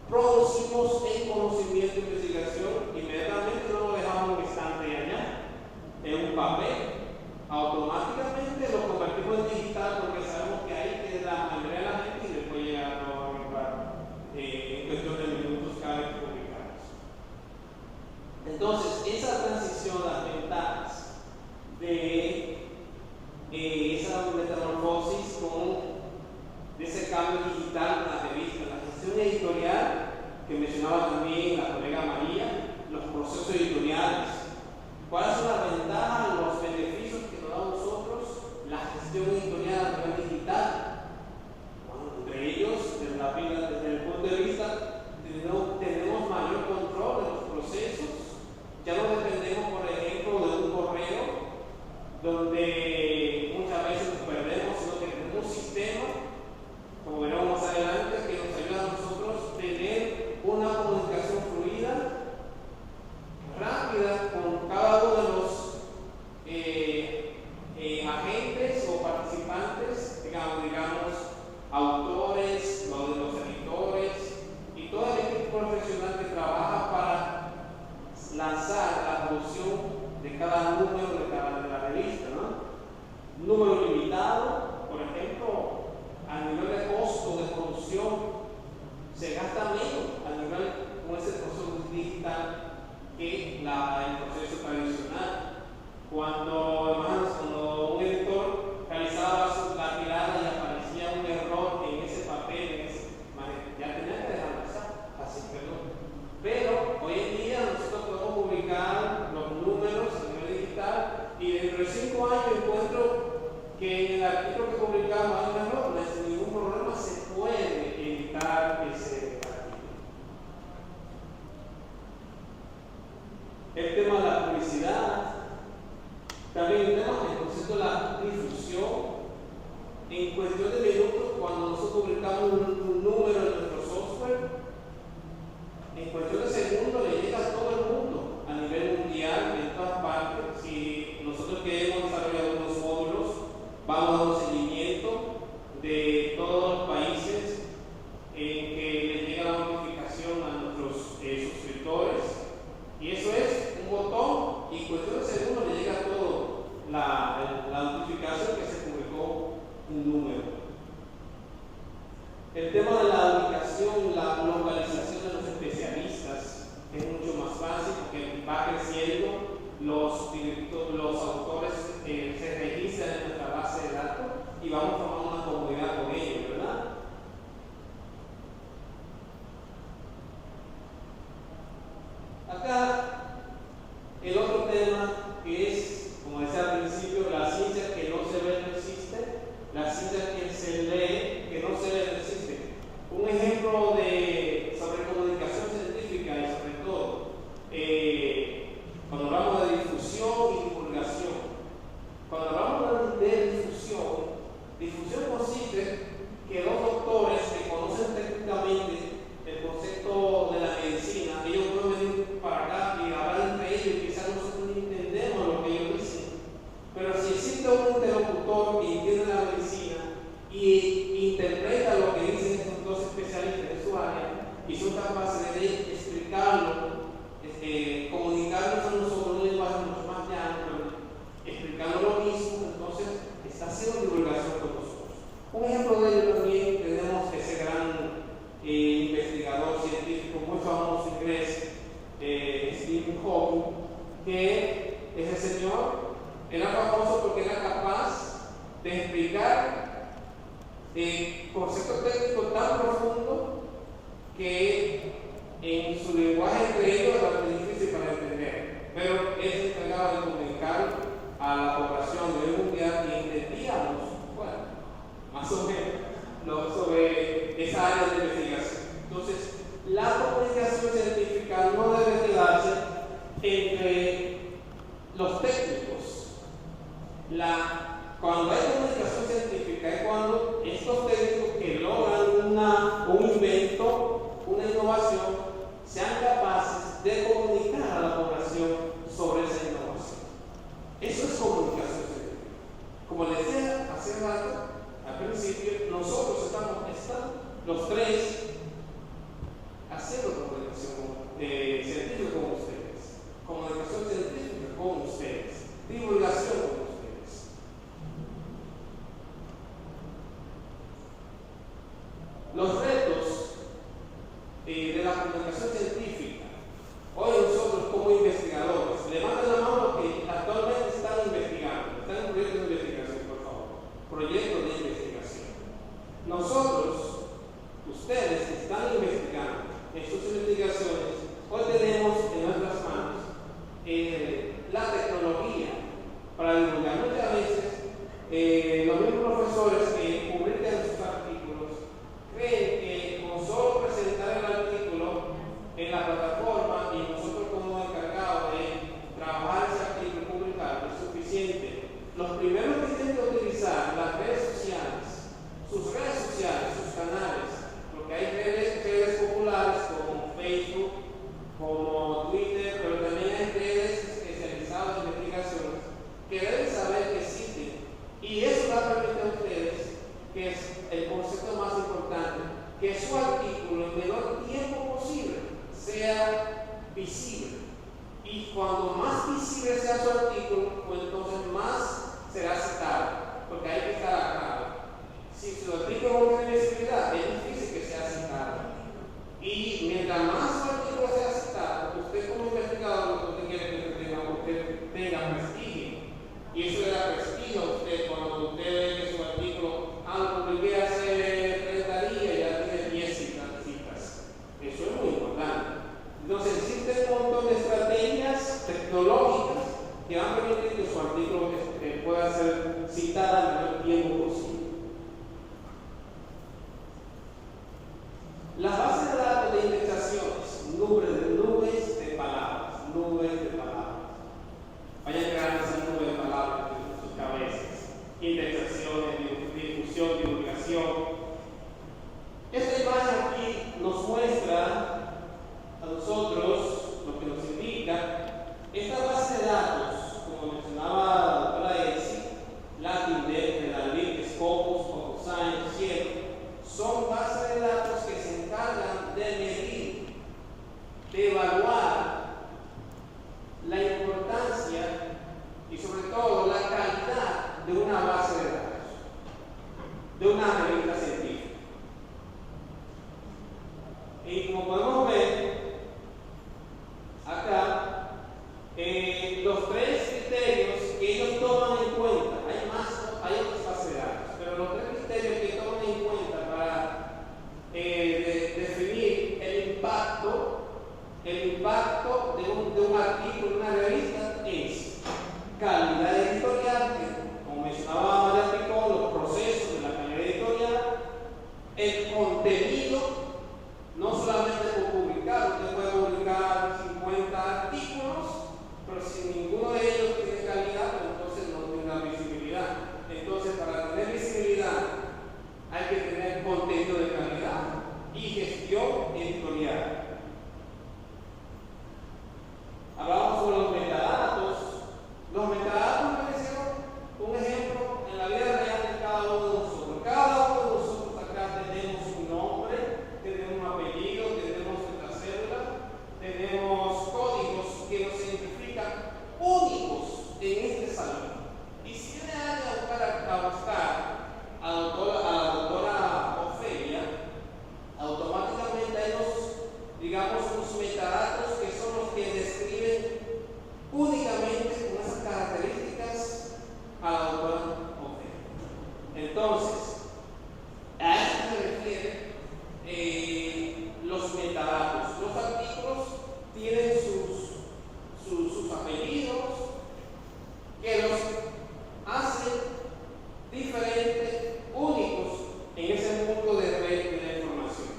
producimos en conocimiento e investigación, inmediatamente no lo dejamos en un instante allá, en un papel. Automáticamente lo convertimos en digital porque sabemos que ahí que la mayoría de la gente y después llegar a lugar en cuestión de minutos cada vez que publicamos. Entonces, esa transición, las ventajas de esa metamorfosis de ese cambio digital en la revista, la gestión editorial que mencionaba también la colega María, los procesos editoriales. ¿Cuáles son las ventajas, los beneficios que nos da a nosotros la gestión editorial a nivel digital? Bueno, entre ellos, desde el punto de vista, tenemos mayor control de los procesos. Ya no dependemos, por ejemplo, de un correo donde muchas veces nos perdemos, sino que tenemos un sistema, como veremos más adelante, que nos ayuda a nosotros tener una comunicación fluida, rápida, con cada uno de los agentes o participantes en el artículo que publicamos hay un error, no es ningún problema, se puede editar ese artículo. El tema de la publicidad, también el concepto de la difusión. En cuestión de minutos, cuando nosotros publicamos un número en nuestro software, en cuestión de segundos le llega a todo el mundo, a nivel mundial, en todas partes. Si nosotros queremos desarrollar unos módulos, vamos a un seguimiento de todos los países en que les llega la notificación a nuestros suscriptores. Y eso es un botón y en cuestión de segundos le llega todo la notificación que se publicó un número. El tema de la ubicación, la localización de los especialistas es mucho más fácil porque va creciendo, los autores se registran en nuestra base de datos y vamos formando una comunidad con ellos, ¿verdad? Acá el otro tema que es, como decía al principio, la ciencia que no se ve no existe, la ciencia que se lee, que no se lee no existe. Un ejemplo sobre comunicación científica y sobre todo cuando hablamos de difusión y divulgación. Cuando hablamos de difusión consiste que dos doctores que conocen técnicamente el concepto de la medicina, ellos pueden venir para acá y hablar entre ellos y quizás nosotros no entendemos lo que ellos dicen. Pero si existe un interlocutor que entiende la medicina y interpreta lo que dicen estos dos especialistas de su área y son capaces de explicarlo, comunicarnos a nosotros en un lenguaje mucho más llano, explicando lo mismo, entonces está haciendo divulgación con nosotros. Un ejemplo de ello también tenemos ese gran investigador científico muy famoso inglés, Stephen Hawking, que ese señor era famoso porque era capaz de explicar conceptos técnicos tan profundos que en su lenguaje entre ellos era muy difícil para entender, pero él se encargaba de comunicar a la población a nivel mundial y entendíamos, bueno, más o menos, sobre esa área de investigación. Entonces, la comunicación científica no debe quedarse entre los técnicos. Cuando hay comunicación científica es cuando estos técnicos que logran un invento, una innovación, sean capaces de comunicar a la población sobre esa innovación. Eso es comunicación científica. Como les decía hace rato, al principio, nosotros estamos los tres haciendo comunicación científica con ustedes, comunicación científica con ustedes, divulgación con ustedes. Los retos de la comunicación científica. Hoy nosotros como investigadores, levanten la mano los que actualmente están investigando, están en proyectos de investigación, por favor, proyectos de investigación. Nosotros, ustedes que están investigando en sus investigaciones, hoy tenemos en nuestras manos la tecnología para divulgar. Muchas veces los mismos profesores que publican sus artículos creen que con solo presentar el artículo en la plataforma y nosotros como encargados de trabajar ese artículo y publicarlo es suficiente. Los primeros que tienen que utilizar las redes sociales, sus canales, porque hay redes populares como Facebook, como Twitter, pero también hay redes especializadas en investigaciones que deben saber que existen. Y eso va a permitir a ustedes, que es el concepto más importante, que su artículo en el menor tiempo posible sea visible. Y cuando más visible sea su artículo, pues entonces más será citado, porque hay que estar acá. Si su artículo no tiene visibilidad, es difícil que sea citado. Y mientras más su artículo sea citado, usted como investigador, lo que usted quiere que usted tenga prestigio. Y eso le da prestigio a usted cuando usted ve que su artículo lo publiqué hace 30 días y ya tiene 10 citas. Eso es muy importante. Entonces existen un montón de estrategias tecnológicas que van a permitir son bases de datos que se encargan de medir, de evaluar la importancia y sobre todo la calidad de una base de datos, de una revista científica. Y como podemos ver acá, los tres criterios que ellos toman en cuenta, hay otras bases de datos, pero los tres criterios que toman en cuenta para definir el impacto de un artículo en una revista es calidad editorial, como mencionaba María Picón, los procesos de la calidad editorial, el contenido, no solamente por publicar, usted puede publicar 50 artículos, pero si ninguno de ellos tiene calidad, pues entonces no tiene visibilidad. Entonces, para tener visibilidad hay que tener contenido de calidad y gestión editorial. Hablamos sobre los metadatos. Los metadatos me hicieron un ejemplo en la vida real de cada uno de nosotros. Cada uno de nosotros acá tenemos un nombre, tenemos un apellido, tenemos nuestra cédula, tenemos códigos que nos identifican únicos en este salón. Y si viene alguien a buscar a la doctora Ofelia, automáticamente hay unos metadatos que son los que describen únicamente con esas características a la doctora Ofelia. Entonces, a eso se refiere los metadatos. Los artículos tienen sus apellidos que los hacen diferentes, únicos en ese mundo de red de la información.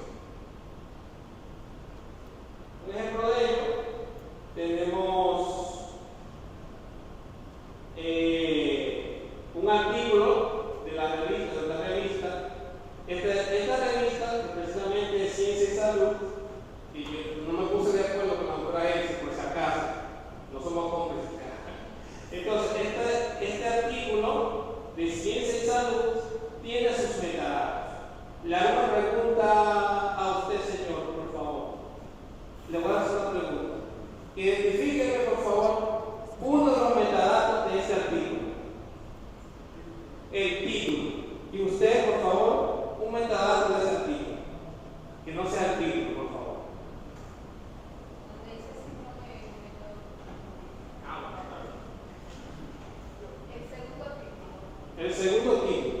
Un ejemplo de ello, tenemos un artículo de la revista. Esta revista, precisamente Ciencia y Salud, y yo no me puse de acuerdo con la doctora Elsie, por si acaso, no somos cómplices. Entonces, este artículo de Ciencia y Salud tiene sus metadatos. Le hago una pregunta a usted, señor, por favor. Le voy a hacer una pregunta. Identifíqueme, por favor, uno de los metadatos de ese artículo. El título. Y usted, por favor, un metadato de ese artículo. Que no sea el título, por favor. El segundo título.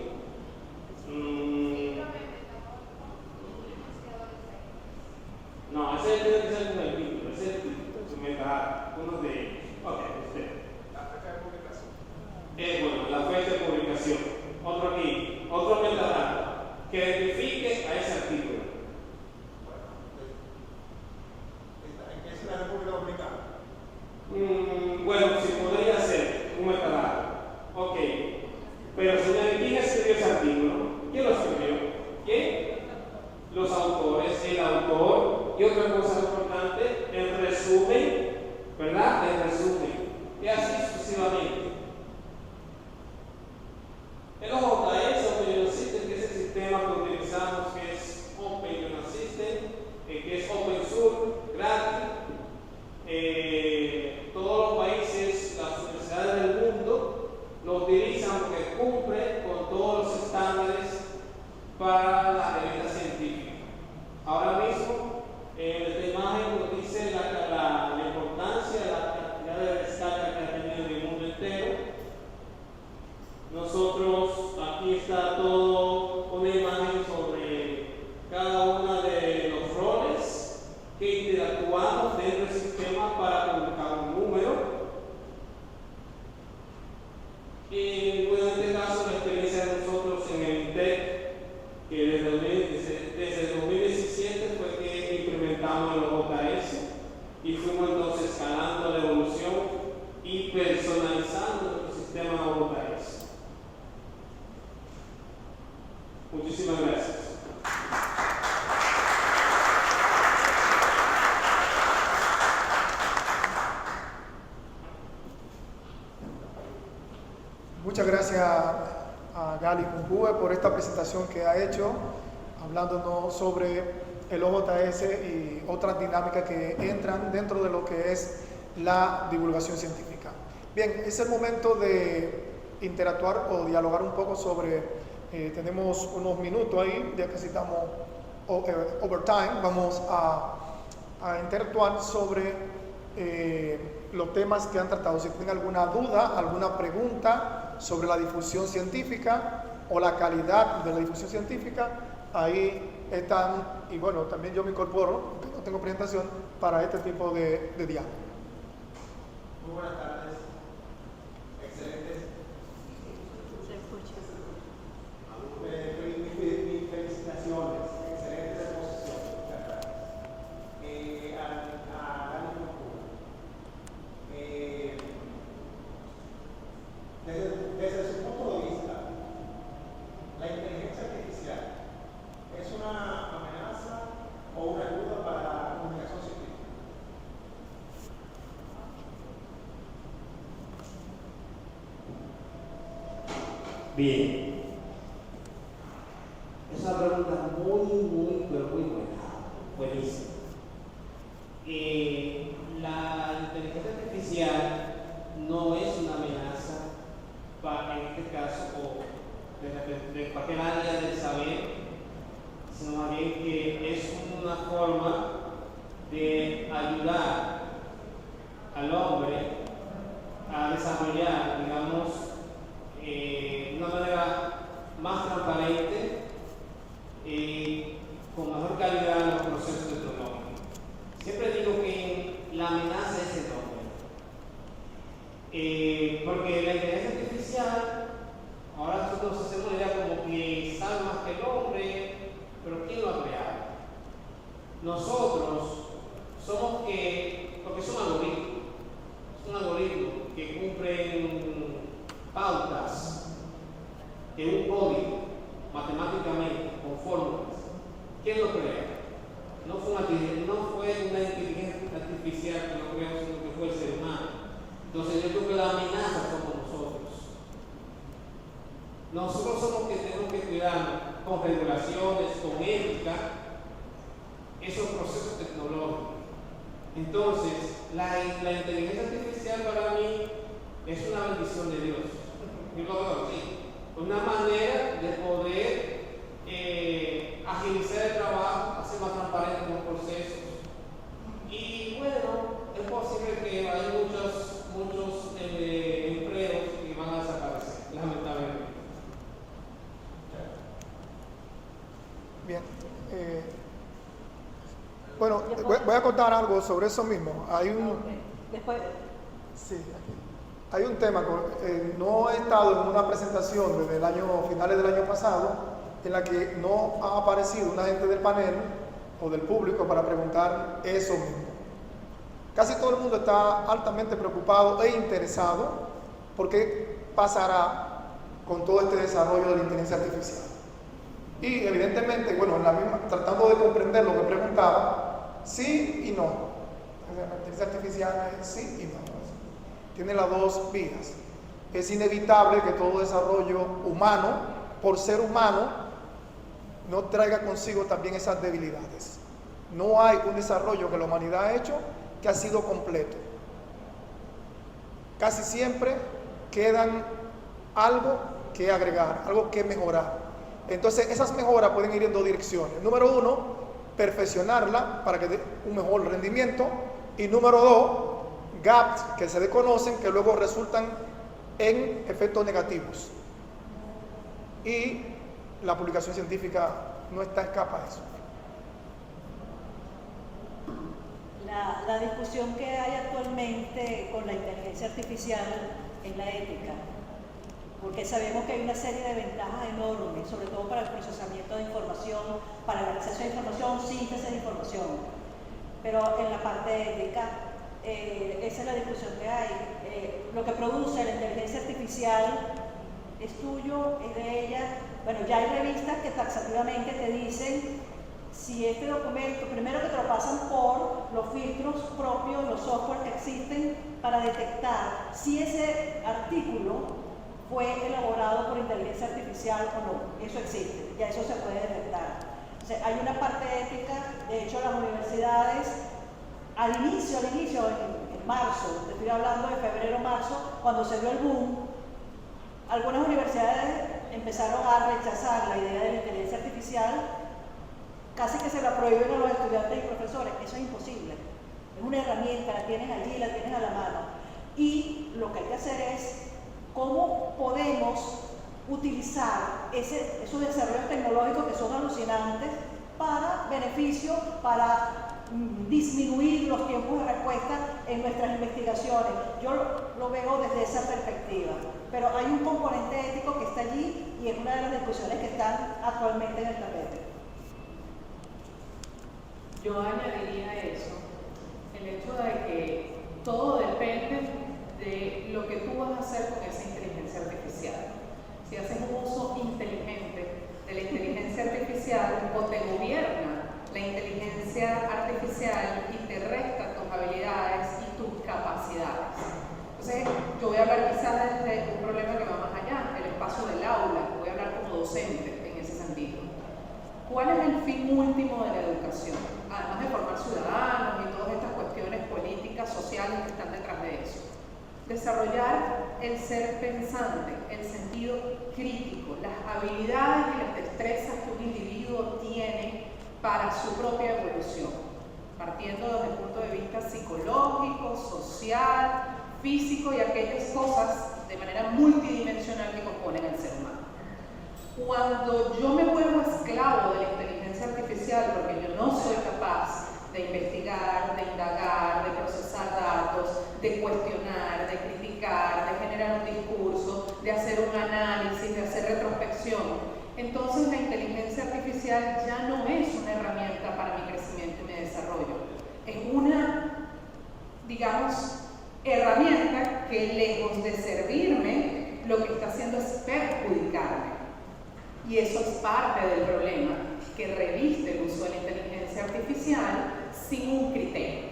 No, ese tiene que ser el título, ese es el título, su metadato, uno de ellos. Ok, usted. La fecha de publicación. Bueno, la fecha de publicación. Otro aquí, otro metadato que identifique a ese artículo. ¿En qué es la República Dominicana? Bueno, si podría ser un metadato. Ok. Pero señores, ¿quién escribió ese artículo? ¿Quién lo escribió? ¿Quién? Los autores, el autor. Y otra cosa importante, el resumen, ¿verdad? El resumen. Y así sucesivamente. El OJS, Open System, que es el sistema que utilizamos, que es Open System, que es open source, gratis. Todos los países, las universidades del mundo, lo utilizan porque cumple con todos los estándares para la revista científica. Ahora mismo, esta imagen nos dice la importancia, la cantidad de descarga que ha tenido en el mundo entero. Nosotros, aquí está todo una imagen sobre cada uno de los roles que interactuamos dentro del sistema para publicar un número. Y bueno, en este caso, la experiencia de nosotros en el INTEC, que desde el 2017 fue que implementamos el OJS y fuimos entonces escalando la evolución y personalizando nuestro sistema OJS. Muchísimas gracias. Muchas gracias a Gali Cuncube por esta presentación que ha hecho hablándonos sobre el OJS y otras dinámicas que entran dentro de lo que es la divulgación científica. Bien, es el momento de interactuar o dialogar un poco sobre, tenemos unos minutos ahí, ya que estamos overtime, vamos a interactuar sobre los temas que han tratado. Si tienen alguna duda, alguna pregunta sobre la difusión científica o la calidad de la difusión científica, ahí están, y bueno, también yo me incorporo, aunque no tengo presentación, para este tipo de diálogo. Muy buenas tardes. Excelentes. Se escucha. Mis felicitaciones. Excelentes exposiciones. A la cultura. Desde su punto de vista, la inteligencia artificial es una amenaza o una ayuda para la comunicación científica. Bien, es una pregunta pero muy buena, buenísima. La inteligencia artificial no es una amenaza en este caso de cualquier área del saber, sino más bien que es una forma de ayudar al hombre a desarrollar, digamos, de una manera más transparente y con mejor calidad los procesos tecnológicos. Siempre digo que la amenaza es el hombre, porque la inteligencia artificial, ahora nosotros hacemos la idea como que sabe más que el hombre, pero ¿quién lo ha creado? Nosotros somos porque son algoritmos que cumplen pautas en un código matemáticamente con fórmulas. ¿Quién lo crea? No fue una inteligencia artificial que lo creó, sino que fue el ser humano. Entonces yo creo que la amenaza somos nosotros. Nosotros somos que tenemos que cuidar con regulaciones, con ética, esos procesos tecnológicos. Entonces, la inteligencia artificial para mí es una bendición de Dios. Yo lo veo así. Una manera de poder agilizar el trabajo, hacer más transparentes los procesos. Y bueno, es posible que hay muchos empleos que van a desaparecer, lamentablemente. Bien. Bueno, voy a contar algo sobre eso mismo. Hay un... Después... Sí, aquí. Hay un tema, no he estado en una presentación desde finales del año pasado, en la que no ha aparecido una gente del panel o del público para preguntar eso mismo. Casi todo el mundo está altamente preocupado e interesado por qué pasará con todo este desarrollo de la inteligencia artificial. Y evidentemente, bueno, tratando de comprender lo que preguntaba, sí y no. La inteligencia artificial es sí y no. Tiene las dos vías. Es inevitable que todo desarrollo humano, por ser humano, no traiga consigo también esas debilidades. No hay un desarrollo que la humanidad ha hecho que ha sido completo. Casi siempre quedan algo que agregar, algo que mejorar. Entonces esas mejoras pueden ir en dos direcciones. Número uno, perfeccionarla para que dé un mejor rendimiento. Y número dos, gaps que se desconocen que luego resultan en efectos negativos. Y la publicación científica no está escapa de eso. La discusión que hay actualmente con la inteligencia artificial es la ética, porque sabemos que hay una serie de ventajas enormes, sobre todo para el procesamiento de información, para el acceso a información, síntesis de información, pero en la parte ética, esa es la discusión que hay. Lo que produce la inteligencia artificial es tuyo, es de ella. Bueno, ya hay revistas que taxativamente te dicen si este documento, primero que te lo pasan por los filtros propios, los software que existen para detectar si ese artículo fue elaborado por inteligencia artificial o no. Eso existe, ya eso se puede detectar. O sea, hay una parte ética. De hecho, las universidades, al inicio, en marzo, te estoy hablando de febrero-marzo, cuando se dio el boom, algunas universidades empezaron a rechazar la idea de la inteligencia artificial, casi que se la prohíben a los estudiantes y profesores. Eso es imposible. Es una herramienta, la tienen allí, la tienen a la mano. Y lo que hay que hacer es cómo podemos utilizar esos desarrollos tecnológicos que son alucinantes para beneficio, para disminuir los tiempos de respuesta en nuestras investigaciones. Yo lo veo desde esa perspectiva, pero hay un componente ético que está allí y es una de las discusiones que están actualmente en el tapete. Yo añadiría eso, el hecho de que todo depende de lo que tú vas a hacer con esa inteligencia artificial. Si haces un uso inteligente de la inteligencia artificial, o te gobierna la inteligencia artificial y te resta tus habilidades y tus capacidades. Entonces, yo voy a hablar quizás de un problema que va más allá, el espacio del aula. Voy a hablar como docente en ese sentido. ¿Cuál es el fin último de la educación? Además de formar ciudadanos y todas estas cuestiones políticas, sociales que están detrás de eso. Desarrollar el ser pensante, el sentido crítico, las habilidades y las destrezas que un individuo tiene para su propia evolución, partiendo desde el punto de vista psicológico, social, físico y aquellas cosas de manera multidimensional que componen al ser humano. Cuando yo me vuelvo esclavo de la inteligencia artificial porque yo no soy capaz de investigar, de indagar, de procesar datos, de cuestionar, de criticar, de generar un discurso, de hacer un análisis, de hacer retrospección, entonces la inteligencia artificial ya no es una herramienta para mi crecimiento y mi desarrollo. Es una, digamos, herramienta que lejos de servirme, lo que está haciendo es perjudicarme. Y eso es parte del problema que reviste el uso de la inteligencia artificial sin un criterio.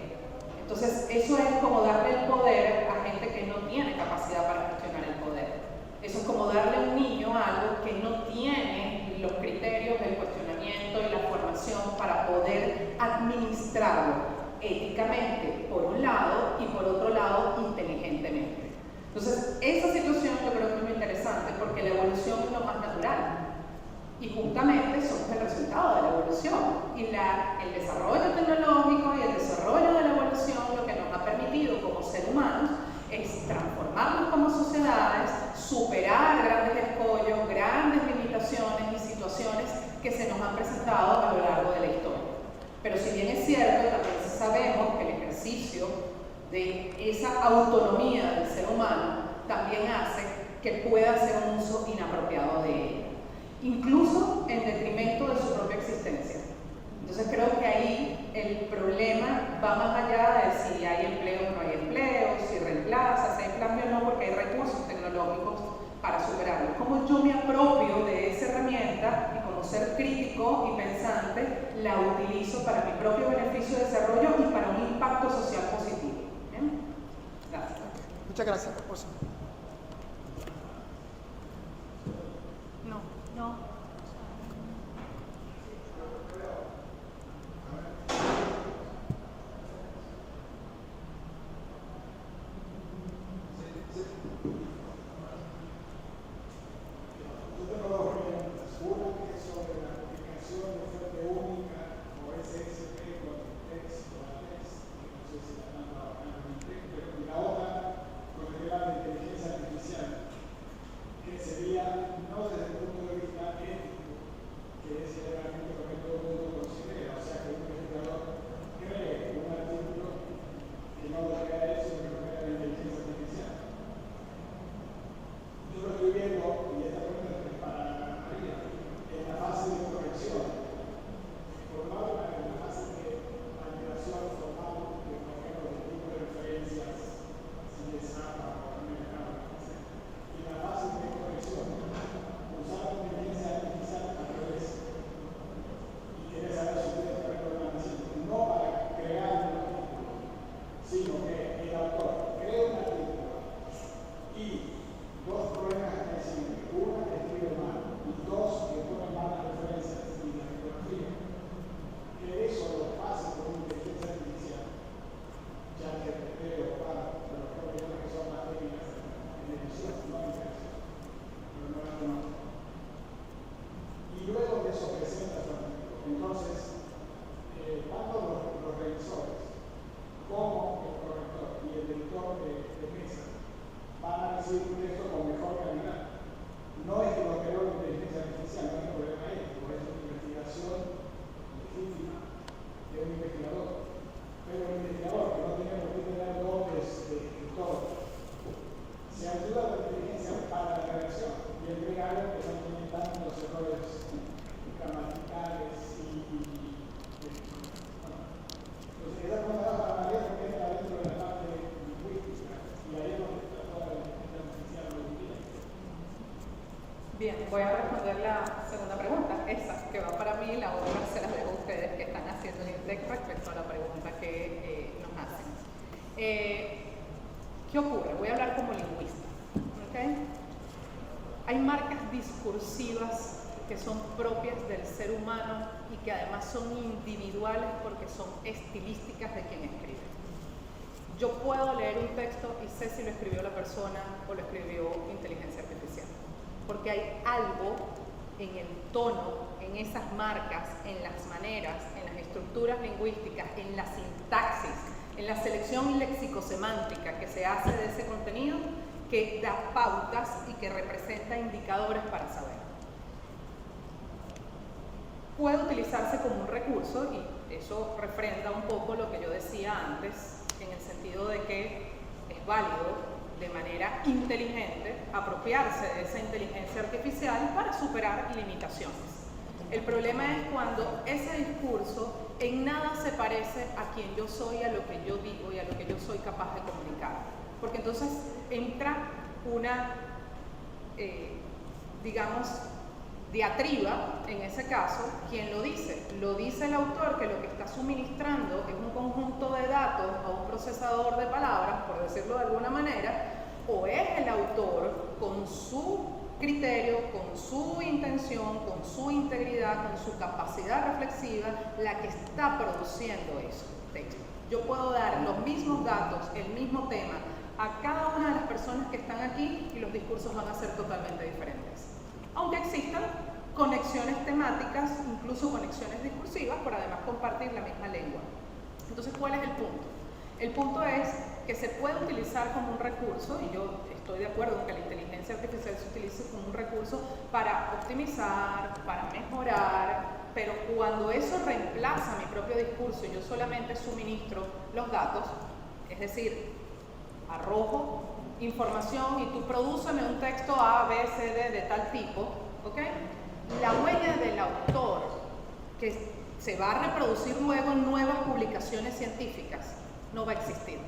Entonces, eso es como darle el poder a gente que no tiene capacidad para gestionar el poder. Eso es como darle a un niño algo que no tiene los criterios del cuestionamiento y la formación para poder administrarlo éticamente, por un lado, y por otro lado, inteligentemente. Entonces, esa situación yo creo que es muy interesante porque la evolución es lo más natural. Y justamente somos el resultado de la evolución. Y el desarrollo tecnológico y el desarrollo de la evolución lo que nos ha permitido como seres humanos es transformarnos como sociedades, superar grandes escollos, grandes limitaciones y situaciones que se nos han presentado a lo largo de la historia. Pero si bien es cierto, también sabemos que el ejercicio de esa autonomía del ser humano también hace que pueda hacer un uso inapropiado de ella, incluso en detrimento de su propia existencia. Entonces creo que ahí el problema va más allá de si hay empleo o no hay empleo, si reemplaza, si hay cambio o no, porque hay recursos tecnológicos para superarlo. Cómo yo me apropio de esa herramienta y como ser crítico y pensante la utilizo para mi propio beneficio de desarrollo y para un impacto social positivo. ¿Bien? Gracias. Muchas gracias, Rosa. No. Sería no desde el punto de vista ético, eso presenta su artículo. Entonces, tanto los revisores como el corrector y el editor de mesa van a recibir un texto con mejor calidad. No es que lo creó la inteligencia artificial, no es el problema ético, es una investigación legítima de un investigador. Pero el investigador, que no tiene por qué tener dotes de escritor, se ayuda a la inteligencia para la redacción y entrega algo que no tiene tantos errores gramaticales entonces esa cosa para María porque entra dentro de la parte lingüística y ahí es donde está toda la inteligencia artificial hoy en día. Bien, voy a responder la segunda pregunta, esa que va para mí, la otra se las dejo a ustedes que están haciendo el INTEC respecto a la pregunta que nos hacen. ¿Qué ocurre? Voy a hablar como lingüista. ¿Okay? Hay marcas discursivas que son propias del ser humano y que además son individuales porque son estilísticas de quien escribe. Yo puedo leer un texto y sé si lo escribió la persona o lo escribió inteligencia artificial, porque hay algo en el tono, en esas marcas, en las maneras, en las estructuras lingüísticas, en la sintaxis, en la selección léxico-semántica que se hace de ese contenido, que da pautas y que representa indicadores para saber. Puede utilizarse como un recurso y eso refrenda un poco lo que yo decía antes, en el sentido de que es válido de manera inteligente apropiarse de esa inteligencia artificial para superar limitaciones. El problema es cuando ese discurso en nada se parece a quien yo soy, a lo que yo digo y a lo que yo soy capaz de comunicar. Porque entonces entra una, digamos, diatriba, en ese caso, ¿quién lo dice? Lo dice el autor, que lo que está suministrando es un conjunto de datos a un procesador de palabras, por decirlo de alguna manera, o es el autor con su criterio, con su intención, con su integridad, con su capacidad reflexiva, la que está produciendo eso, texto. Yo puedo dar los mismos datos, el mismo tema, a cada una de las personas que están aquí y los discursos van a ser totalmente diferentes. Aunque existan conexiones temáticas, incluso conexiones discursivas, por además compartir la misma lengua. Entonces, ¿cuál es el punto? El punto es que se puede utilizar como un recurso, y yo estoy de acuerdo en que la inteligencia artificial se utilice como un recurso para optimizar, para mejorar, pero cuando eso reemplaza mi propio discurso y yo solamente suministro los datos, es decir, arrojo información y tú prodúceme un texto A, B, C, D de tal tipo, ¿ok? La huella del autor que se va a reproducir luego en nuevas publicaciones científicas no va a existir.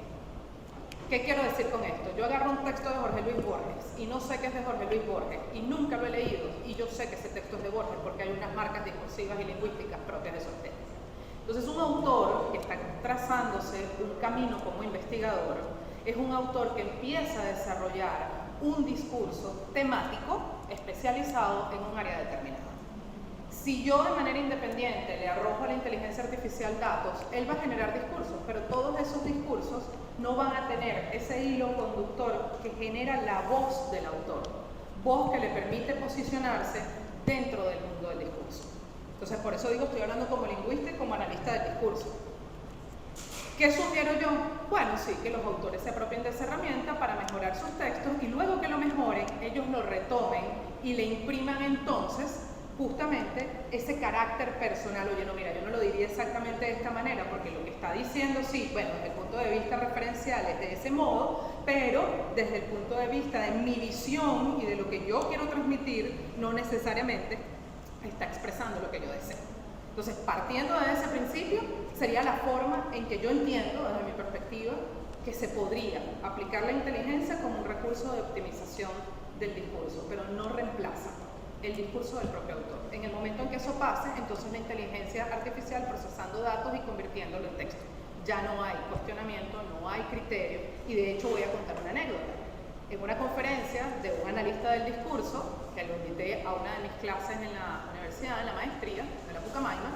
¿Qué quiero decir con esto? Yo agarro un texto de Jorge Luis Borges y no sé que es de Jorge Luis Borges y nunca lo he leído y yo sé que ese texto es de Borges porque hay unas marcas discursivas y lingüísticas propias de esos textos. Entonces un autor que está trazándose un camino como investigador es un autor que empieza a desarrollar un discurso temático especializado en un área determinada. Si yo de manera independiente le arrojo a la inteligencia artificial datos, él va a generar discursos, pero todos esos discursos no van a tener ese hilo conductor que genera la voz del autor, voz que le permite posicionarse dentro del mundo del discurso. Entonces, por eso digo, estoy hablando como lingüista y como analista del discurso. ¿Qué sugiero yo? Bueno, sí, que los autores se apropien de esa herramienta para mejorar sus textos y luego que lo mejoren, ellos lo retomen y le impriman entonces justamente ese carácter personal. Oye, no, mira, yo no lo diría exactamente de esta manera porque lo que está diciendo, sí, bueno, desde el punto de vista referencial es de ese modo, pero desde el punto de vista de mi visión y de lo que yo quiero transmitir, no necesariamente está expresando lo que yo deseo. Entonces, partiendo de ese principio, sería la forma en que yo entiendo, desde mi perspectiva, que se podría aplicar la inteligencia como un recurso de optimización del discurso, pero no reemplaza el discurso del propio autor. En el momento en que eso pase, entonces la inteligencia artificial procesando datos y convirtiéndolo en texto. Ya no hay cuestionamiento, no hay criterio, y de hecho voy a contar una anécdota. En una conferencia de un analista del discurso, que lo invité a una de mis clases en la universidad, en la maestría, de la Pucamaima,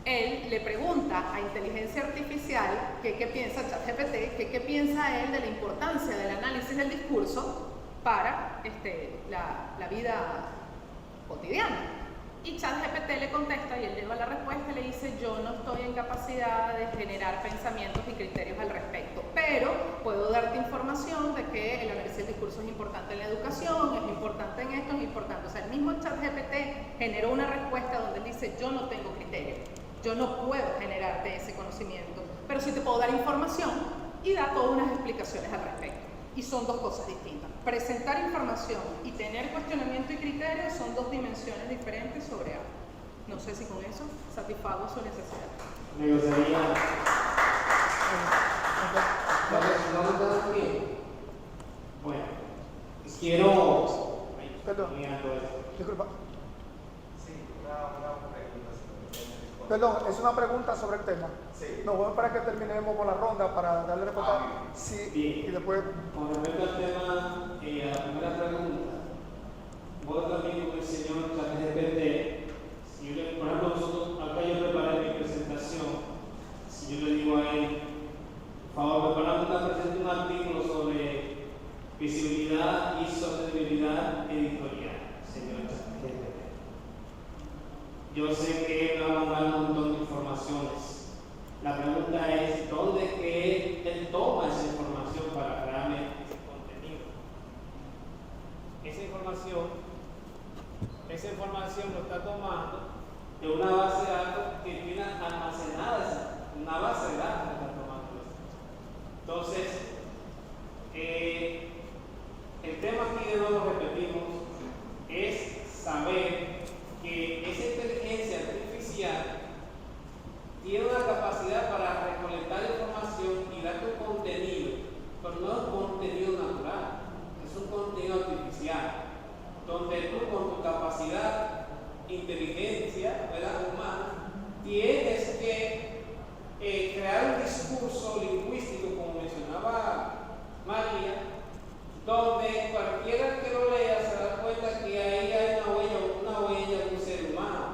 él le pregunta a inteligencia artificial qué piensa ChatGPT, qué piensa él de la importancia del análisis del discurso para la vida cotidiana. Y ChatGPT le contesta y él lleva la respuesta y le dice: yo no estoy en capacidad de generar pensamientos y criterios al respecto, pero puedo darte información de que el análisis del discurso es importante en la educación, es importante en esto, es importante. O sea, el mismo ChatGPT generó una respuesta donde él dice: yo no tengo criterio, yo no puedo generarte ese conocimiento, pero sí te puedo dar información, y da todas unas explicaciones al respecto. Y son dos cosas distintas. Presentar información y tener cuestionamiento y criterio son dos dimensiones diferentes sobre algo. No sé si con eso satisfago su necesidad. Me gustaría... Bueno, quiero... Perdón. Mirando esto. Disculpa. Sí, una pregunta. Perdón, es una pregunta sobre el tema. Sí. No, bueno, para que terminemos con la ronda para darle respuesta. Sí, Bien. y después. Con respecto al tema, a la primera pregunta, voy también con el señor ChatGPT. Si yo le, por ejemplo, nosotros, acá yo preparé mi presentación. Si yo le digo a él, por favor, preparamos un artículo sobre visibilidad y sostenibilidad editorial, señor ChatGPT. Yo sé que él va a mandar un montón de informaciones. La pregunta es, ¿dónde que él toma esa información para crearme ese contenido? Esa información lo está tomando de una base de datos que tiene almacenada, una base de datos que está tomando eso. Entonces, el tema aquí de nuevo repetimos, es saber que esa inteligencia artificial tiene una capacidad para recolectar información y darte un contenido, pero no es un contenido natural, es un contenido artificial, donde tú con tu capacidad, inteligencia, ¿verdad?, humana, tienes que crear un discurso lingüístico, como mencionaba María, donde cualquiera que lo lea se da cuenta que ahí hay una huella de un ser humano.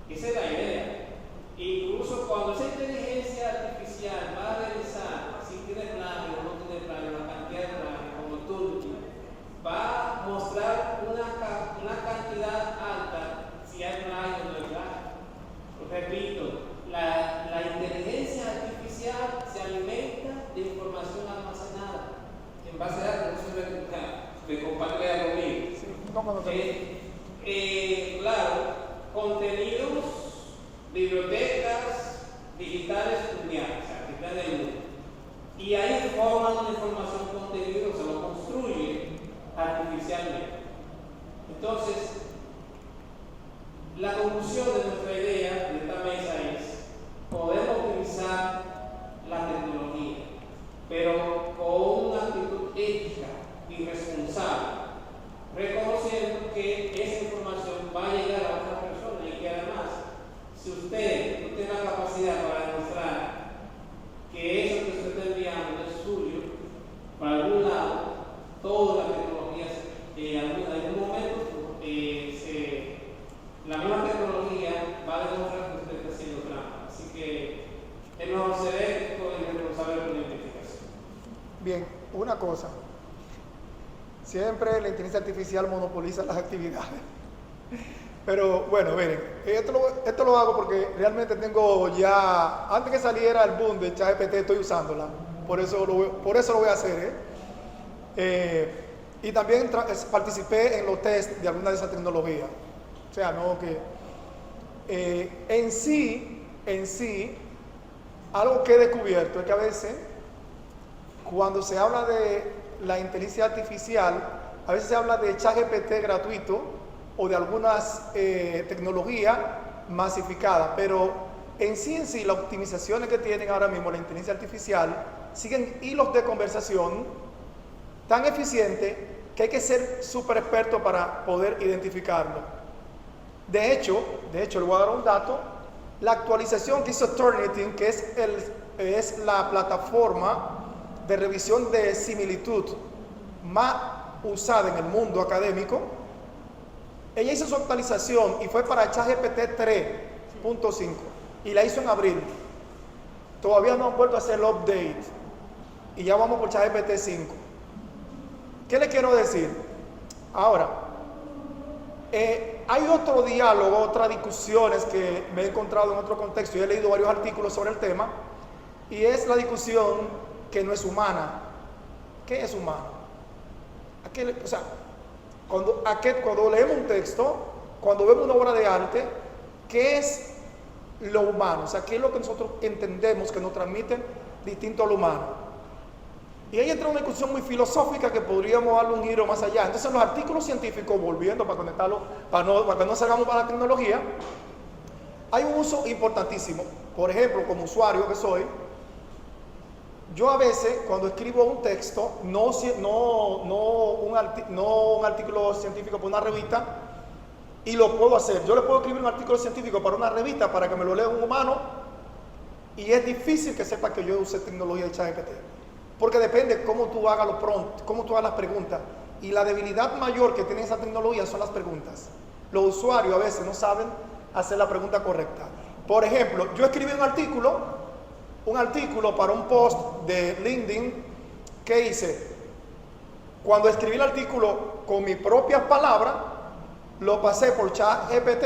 Esa es la idea. Incluso cuando esa inteligencia artificial va a revisar si tiene plagio o no tiene plagio, la cantidad de plagio, como tú, va a mostrar una cantidad alta si hay plagio o no hay plagio. Repito, la inteligencia artificial se alimenta de información almacenada. En base a datos, no se me comparte algo mío. Sí, no, claro, contenidos, bibliotecas digitales mundiales, o sea, que están en el mundo. Y ahí forman una información, contenido, se lo construye artificialmente. Entonces, la conclusión de nuestra idea de esta mesa es: podemos utilizar la tecnología, pero con una actitud ética y responsable, reconociendo que esa información va a llegar a otra persona y que además, si usted no tiene la capacidad para demostrar que eso que usted está enviando es suyo, por algún lado, toda la tecnología, en algún momento, la misma tecnología va a demostrar que usted está haciendo trampa. Así que es mejor ser ético y responsable con la identificación. Bien, una cosa. Siempre la inteligencia artificial monopoliza las actividades. Pero bueno, miren, esto lo hago porque realmente tengo ya, antes que saliera el boom de ChatGPT, estoy usándola. Por eso lo voy a hacer. Y también participé en los test de alguna de esas tecnologías. O sea, no que en sí, algo que he descubierto es que a veces, cuando se habla de la inteligencia artificial, a veces se habla de ChatGPT gratuito o de algunas tecnologías masificadas, pero en sí, las optimizaciones que tienen ahora mismo la inteligencia artificial siguen hilos de conversación tan eficientes que hay que ser súper experto para poder identificarlo. De hecho, le voy a dar un dato: la actualización que hizo Turnitin, que es la plataforma de revisión de similitud más usada en el mundo académico, ella hizo su actualización y fue para ChatGPT 3.5 y la hizo en abril. Todavía no han vuelto a hacer el update y ya vamos por ChatGPT 5. ¿Qué le quiero decir? Ahora, hay otro diálogo, otras discusiones que me he encontrado en otro contexto y he leído varios artículos sobre el tema, y es la discusión que no es humana. ¿Qué es humano? Cuando leemos un texto, cuando vemos una obra de arte, ¿qué es lo humano? O sea, ¿qué es lo que nosotros entendemos que nos transmite distinto a lo humano? Y ahí entra una discusión muy filosófica que podríamos darle un giro más allá. Entonces, los artículos científicos, volviendo para conectarlo, para que no salgamos para la tecnología, hay un uso importantísimo. Por ejemplo, como usuario que soy, yo a veces, cuando escribo un texto, no un artículo científico para una revista, y lo puedo hacer. Yo le puedo escribir un artículo científico para una revista para que me lo lea un humano, y es difícil que sepa que yo use tecnología de ChatGPT. Porque depende cómo tú hagas los prompts, cómo tú hagas las preguntas. Y la debilidad mayor que tiene esa tecnología son las preguntas. Los usuarios a veces no saben hacer la pregunta correcta. Por ejemplo, yo escribí un artículo para un post de LinkedIn que hice. Cuando escribí el artículo con mis propias palabras, lo pasé por ChatGPT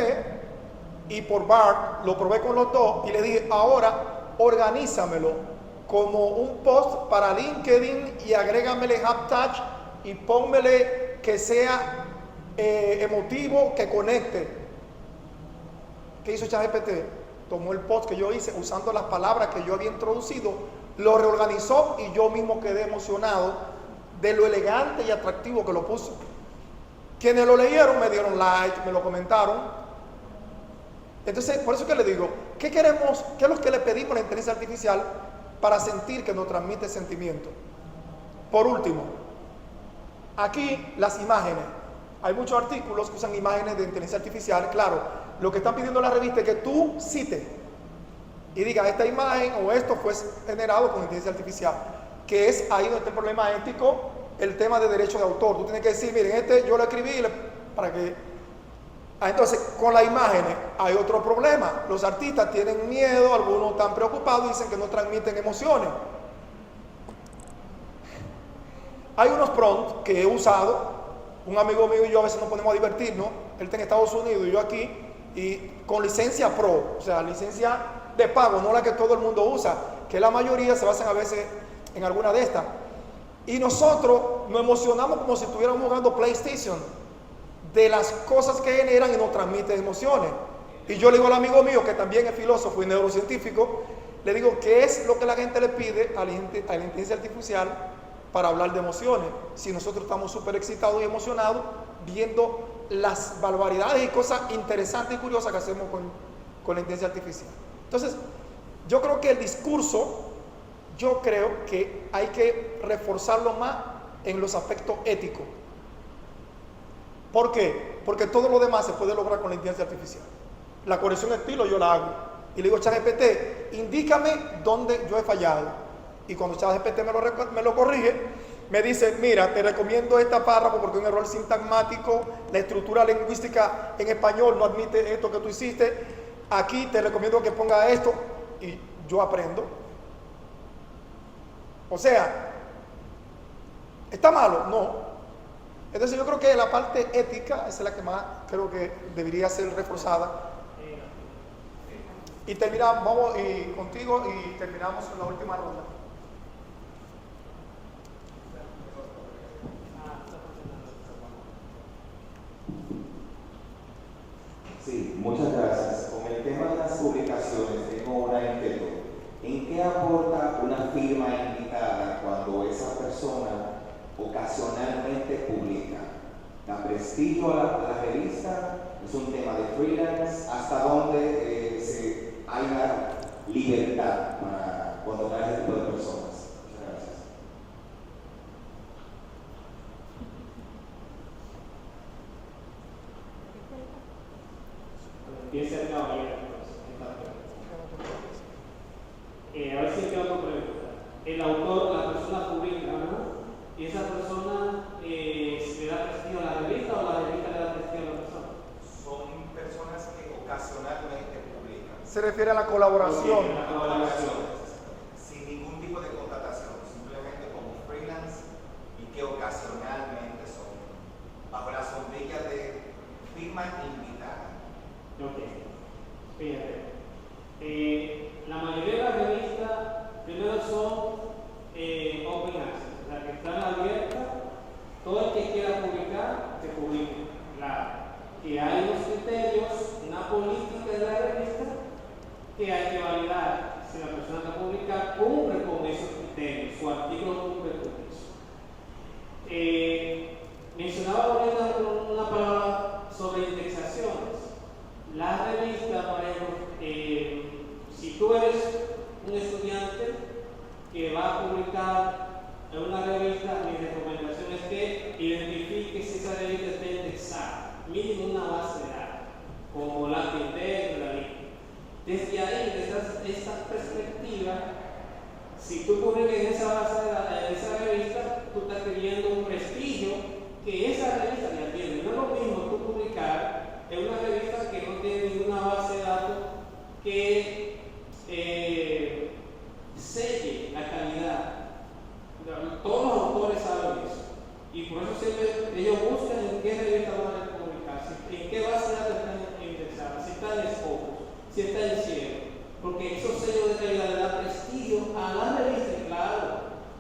y por Bard, lo probé con los dos y le dije, ahora organízamelo como un post para LinkedIn y agrégamele hashtag y pónmele que sea emotivo, que conecte. ¿Qué hizo ChatGPT? Tomó el post que yo hice usando las palabras que yo había introducido, lo reorganizó y yo mismo quedé emocionado de lo elegante y atractivo que lo puso. Quienes lo leyeron me dieron like, me lo comentaron. Entonces, por eso que le digo, ¿qué queremos? ¿Qué es lo que le pedimos a la inteligencia artificial para sentir que nos transmite sentimiento? Por último, aquí las imágenes. Hay muchos artículos que usan imágenes de inteligencia artificial. Claro, lo que están pidiendo la revista es que tú cites y digas, esta imagen o esto fue generado con inteligencia artificial, que es ahí donde está el problema ético, el tema de derecho de autor. Tú tienes que decir, miren, yo lo escribí para que... entonces, con las imágenes hay otro problema. Los artistas tienen miedo, algunos están preocupados y dicen que no transmiten emociones. Hay unos prompts que he usado, un amigo mío y yo a veces nos ponemos a divertirnos, él está en Estados Unidos y yo aquí, y con licencia pro, o sea, licencia de pago, no la que todo el mundo usa, que la mayoría se basan a veces en alguna de estas. Y nosotros nos emocionamos como si estuviéramos jugando PlayStation, de las cosas que generan y nos transmiten emociones. Y yo le digo al amigo mío, que también es filósofo y neurocientífico, le digo, ¿qué es lo que la gente le pide a la inteligencia artificial para hablar de emociones? Si nosotros estamos súper excitados y emocionados viendo las barbaridades y cosas interesantes y curiosas que hacemos con la inteligencia artificial. Entonces, yo creo que el discurso, yo creo que hay que reforzarlo más en los aspectos éticos. ¿Por qué? Porque todo lo demás se puede lograr con la inteligencia artificial. La corrección de estilo yo la hago. Y le digo, ChatGPT, indícame dónde yo he fallado. Y cuando ChatGPT me lo corrige, me dice, mira, te recomiendo este párrafo porque es un error sintagmático, la estructura lingüística en español no admite esto que tú hiciste, aquí te recomiendo que ponga esto, y yo aprendo. O sea, ¿está malo? No. Entonces yo creo que la parte ética es la que más creo que debería ser reforzada. Y terminamos, vamos contigo y terminamos con la última ronda. Sí, muchas gracias. Con el tema de las publicaciones tengo una inquietud. ¿En qué aporta una firma invitada cuando esa persona ocasionalmente publica? ¿Da prestigio a la revista? ¿Es un tema de freelance? ¿Hasta dónde hay una libertad para controlar a este tipo de personas? Muchas gracias. Empieza el caballero. A ver si me queda otra pregunta. El autor, la persona publica, ¿no? Y esa persona le da prestigio a la revista o la revista le da prestigio a la persona. Son personas que ocasionalmente publican. Se refiere a la colaboración. La colaboración. Sin ningún tipo de contratación, simplemente como freelance y que ocasionalmente son bajo la sombrilla de firma invitada. Ok, fíjate. La mayoría de las revistas primero son open access, las que están abiertas, todo el que quiera publicar, que publique. Claro, que hay unos criterios, una política de la revista que hay que validar. Si la persona que publica cumple con esos criterios, su artículo cumple con eso. Mencionaba ahorita una palabra sobre indexaciones. Las revistas, por ejemplo, si tú eres un estudiante que va a publicar en una revista, mi recomendación es que identifiques si esa revista está indexada, mínimo una base de datos, como la Quintero, la LIC. Desde ahí, desde esta perspectiva, si tú publicas en esa base de datos, en esa revista, tú estás teniendo un prestigio que esa revista ya tiene. No es lo mismo tú publicar en una revista que no tiene ninguna base de datos que selle la calidad. Todos los autores saben eso. Y por eso siempre ellos buscan en qué revista van a publicar, en qué base de datos están indexadas, si está en Scopus, si está en Cielo. Porque esos sellos de calidad le dan prestigio a la revista, claro,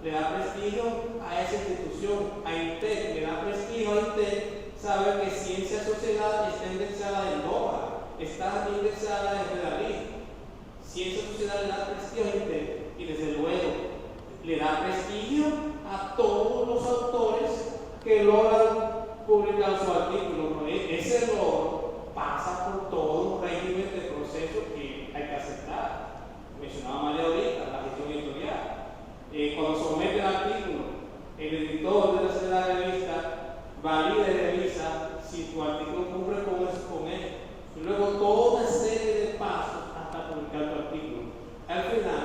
le da prestigio a esa institución, a INTEC, le da prestigio a INTEC saber que Ciencia Sociedad está indexada en NOVA, está indexada en Redalí. Ciencia Sociedad le da prestigio a INTEC y desde luego le da prestigio a todos los autores que logran publicar su artículo. Ese logro pasa por todo un régimen de proceso que hay que aceptar. Mencionaba María ahorita, la gestión editorial. Cuando somete el artículo, el editor de la revista valida y revisa si tu artículo cumple con él. Y luego toda una serie de pasos hasta publicar tu artículo. Al final,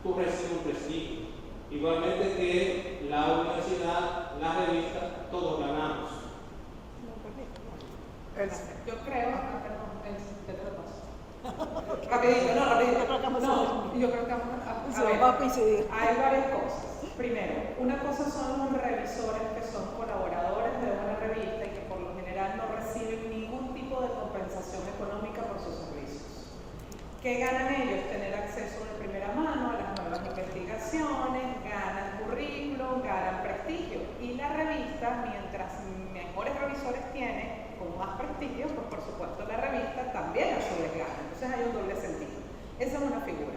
tú recibes un prestigio. Igualmente que la universidad, la revista, todos ganamos. Yo creo, rapidito. Yo creo que va a coincidir. Hay varias cosas. Primero, una cosa son los revisores que son colaboradores de una revista y que por lo general no reciben ningún tipo de compensación económica por sus servicios. ¿Qué ganan ellos? Tener acceso de primera mano a las nuevas investigaciones, ganan currículum, ganan prestigio. Y la revista, mientras mejores revisores tiene, con más prestigio, pues por supuesto la revista también a su vez gana. Entonces hay un doble sentido. Esa es una figura.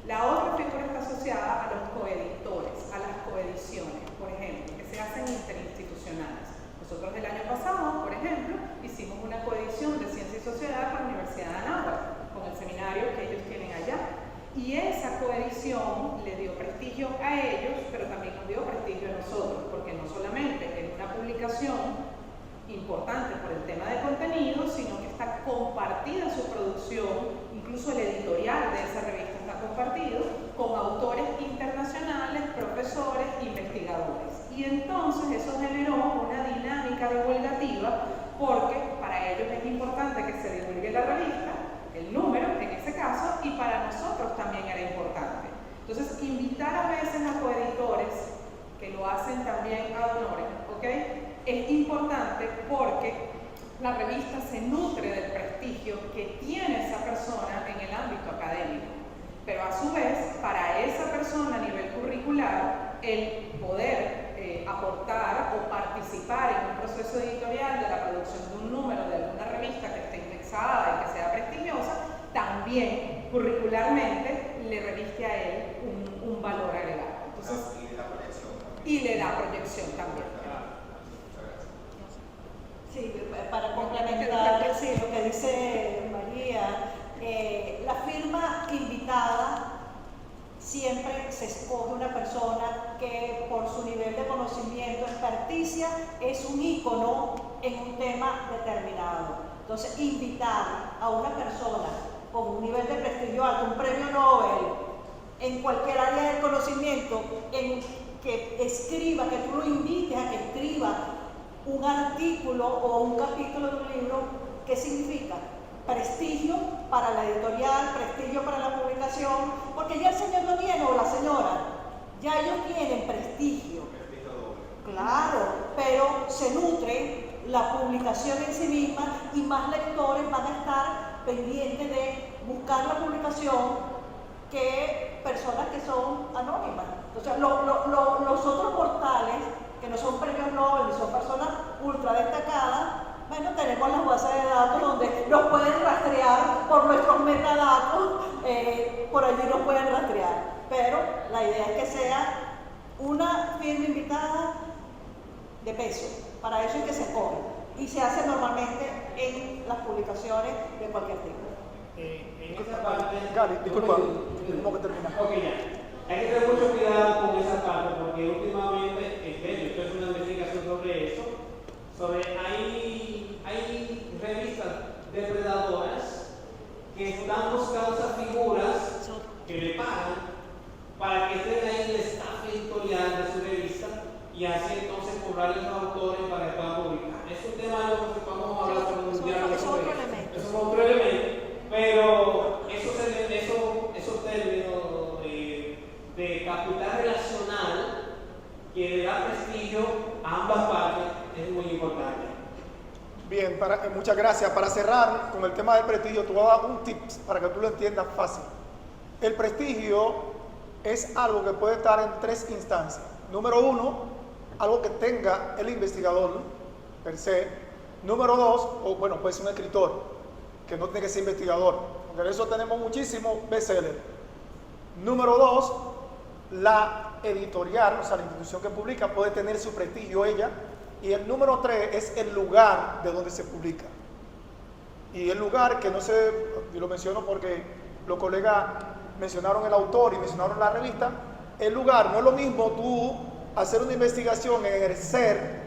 La otra figura está asociada a los coeditores, a las coediciones, por ejemplo, que se hacen interinstitucionales. Nosotros el año pasado, por ejemplo, hicimos una coedición de Ciencia y Sociedad con la Universidad de Anáhuac, con el seminario que ellos tienen allá. Y esa coedición le dio prestigio a ellos, pero también nos dio prestigio a nosotros, porque no solamente es una publicación importante por el tema de contenido, sino que está compartida su producción, incluso el editorial de esa revista está compartido con autores internacionales, profesores, investigadores. Y entonces eso generó una dinámica divulgativa, porque para ellos es importante que se divulgue la revista, el número en ese caso, y para nosotros también era importante. Entonces, invitar a veces a coeditores que lo hacen también ad honorem, ¿ok? Es importante porque la revista se nutre del prestigio que tiene esa persona en el ámbito académico. Pero a su vez, para esa persona a nivel curricular, el poder aportar o participar en un proceso editorial de la producción de un número de alguna revista que esté indexada y que sea prestigiosa, también curricularmente le reviste a él un valor agregado. Entonces, y le da proyección también. Sí, para complementar lo que dice María, la firma invitada siempre se escoge una persona que por su nivel de conocimiento, experticia, es un ícono en un tema determinado. Entonces, invitar a una persona con un nivel de prestigio alto, un premio Nobel, en cualquier área del conocimiento, que escriba, que tú lo invites a que escriba un artículo o un capítulo de un libro, ¿qué significa? Prestigio para la editorial, prestigio para la publicación, porque ya el señor lo tiene o la señora, ya ellos tienen prestigio. Claro, pero se nutre la publicación en sí misma y más lectores van a estar pendiente de buscar la publicación que personas que son anónimas. O sea, los otros portales, que no son premios Nobel y son personas ultra destacadas, bueno, tenemos las bases de datos donde nos pueden rastrear por nuestros metadatos, por allí nos pueden rastrear. Pero la idea es que sea una firma invitada de peso. Para eso es que se cobra. Y se hace normalmente en las publicaciones de cualquier tipo. En esa parte... Gali, disculpa, tenemos que terminar. Ok, ya. Hay que tener mucho cuidado con esa parte porque últimamente, esto es una investigación sobre eso, hay revistas depredadoras que están buscando esas figuras que le pagan para que estén ahí en el staff editorial de su revista y así entonces cobrarle a los autores para que puedan publicar. Es un tema de lo que vamos a hablar sobre un diálogo sobre eso. Es otro elemento, pero esos términos de capital relacional que le da prestigio a ambas partes es muy importante. Bien, muchas gracias. Para cerrar con el tema del prestigio, te voy a dar un tip para que tú lo entiendas fácil. El prestigio es algo que puede estar en 3 instancias. Número 1, algo que tenga el investigador per se. Número 2, o bueno, puede ser un escritor, que no tiene que ser investigador, porque de eso tenemos muchísimos bestsellers. Número 2, la editorial, o sea, la institución que publica puede tener su prestigio ella. Y el número 3 es el lugar de donde se publica. Y el lugar que no sé, y lo menciono porque los colegas mencionaron el autor y mencionaron la revista, el lugar, no es lo mismo tú hacer una investigación en el CER,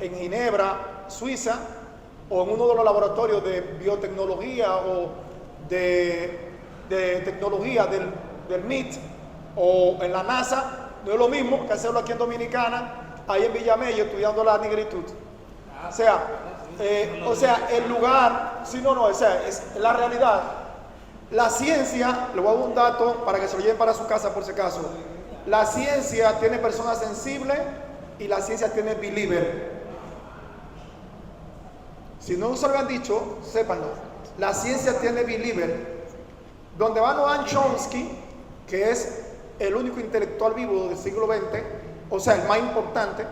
en Ginebra, Suiza, o en uno de los laboratorios de biotecnología o de tecnología del MIT, o en la NASA, no es lo mismo que hacerlo aquí en Dominicana, ahí en Villamella, estudiando la negritud. O sea, el lugar, sí, no, es la realidad. La ciencia, le voy a dar un dato para que se lo lleven para su casa por si acaso. La ciencia tiene personas sensibles y la ciencia tiene believer. Si no se lo han dicho, sépanlo. La ciencia tiene believer. Donde va Noam Chomsky, que es el único intelectual vivo del siglo XX, o sea, el más importante,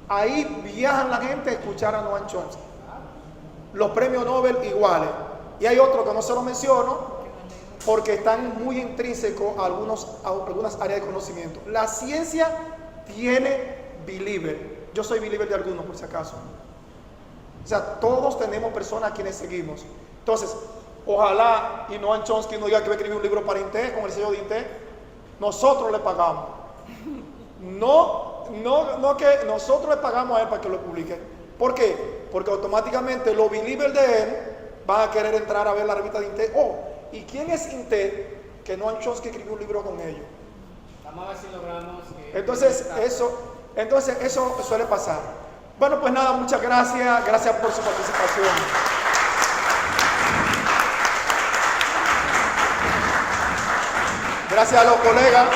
ahí viajan la gente a escuchar a Noam Chomsky. Los premios Nobel iguales. Y hay otro que no se lo menciono porque están muy intrínsecos a algunas áreas de conocimiento. La ciencia tiene believer. Yo soy believer de algunos, por si acaso. O sea, todos tenemos personas a quienes seguimos. Entonces, ojalá y Noam Chomsky no diga que va a escribir un libro para INTE, con el sello de INTE. Nosotros le pagamos. No que nosotros le pagamos a él para que lo publique. ¿Por qué? Porque automáticamente los believers de él van a querer entrar a ver la revista de INTE. ¿Y quién es INTE? Que Noam Chomsky escribió un libro con ellos. Vamos a ver si logramos que... Entonces eso suele pasar. Bueno, pues nada, muchas gracias. Gracias por su participación. Gracias a los colegas.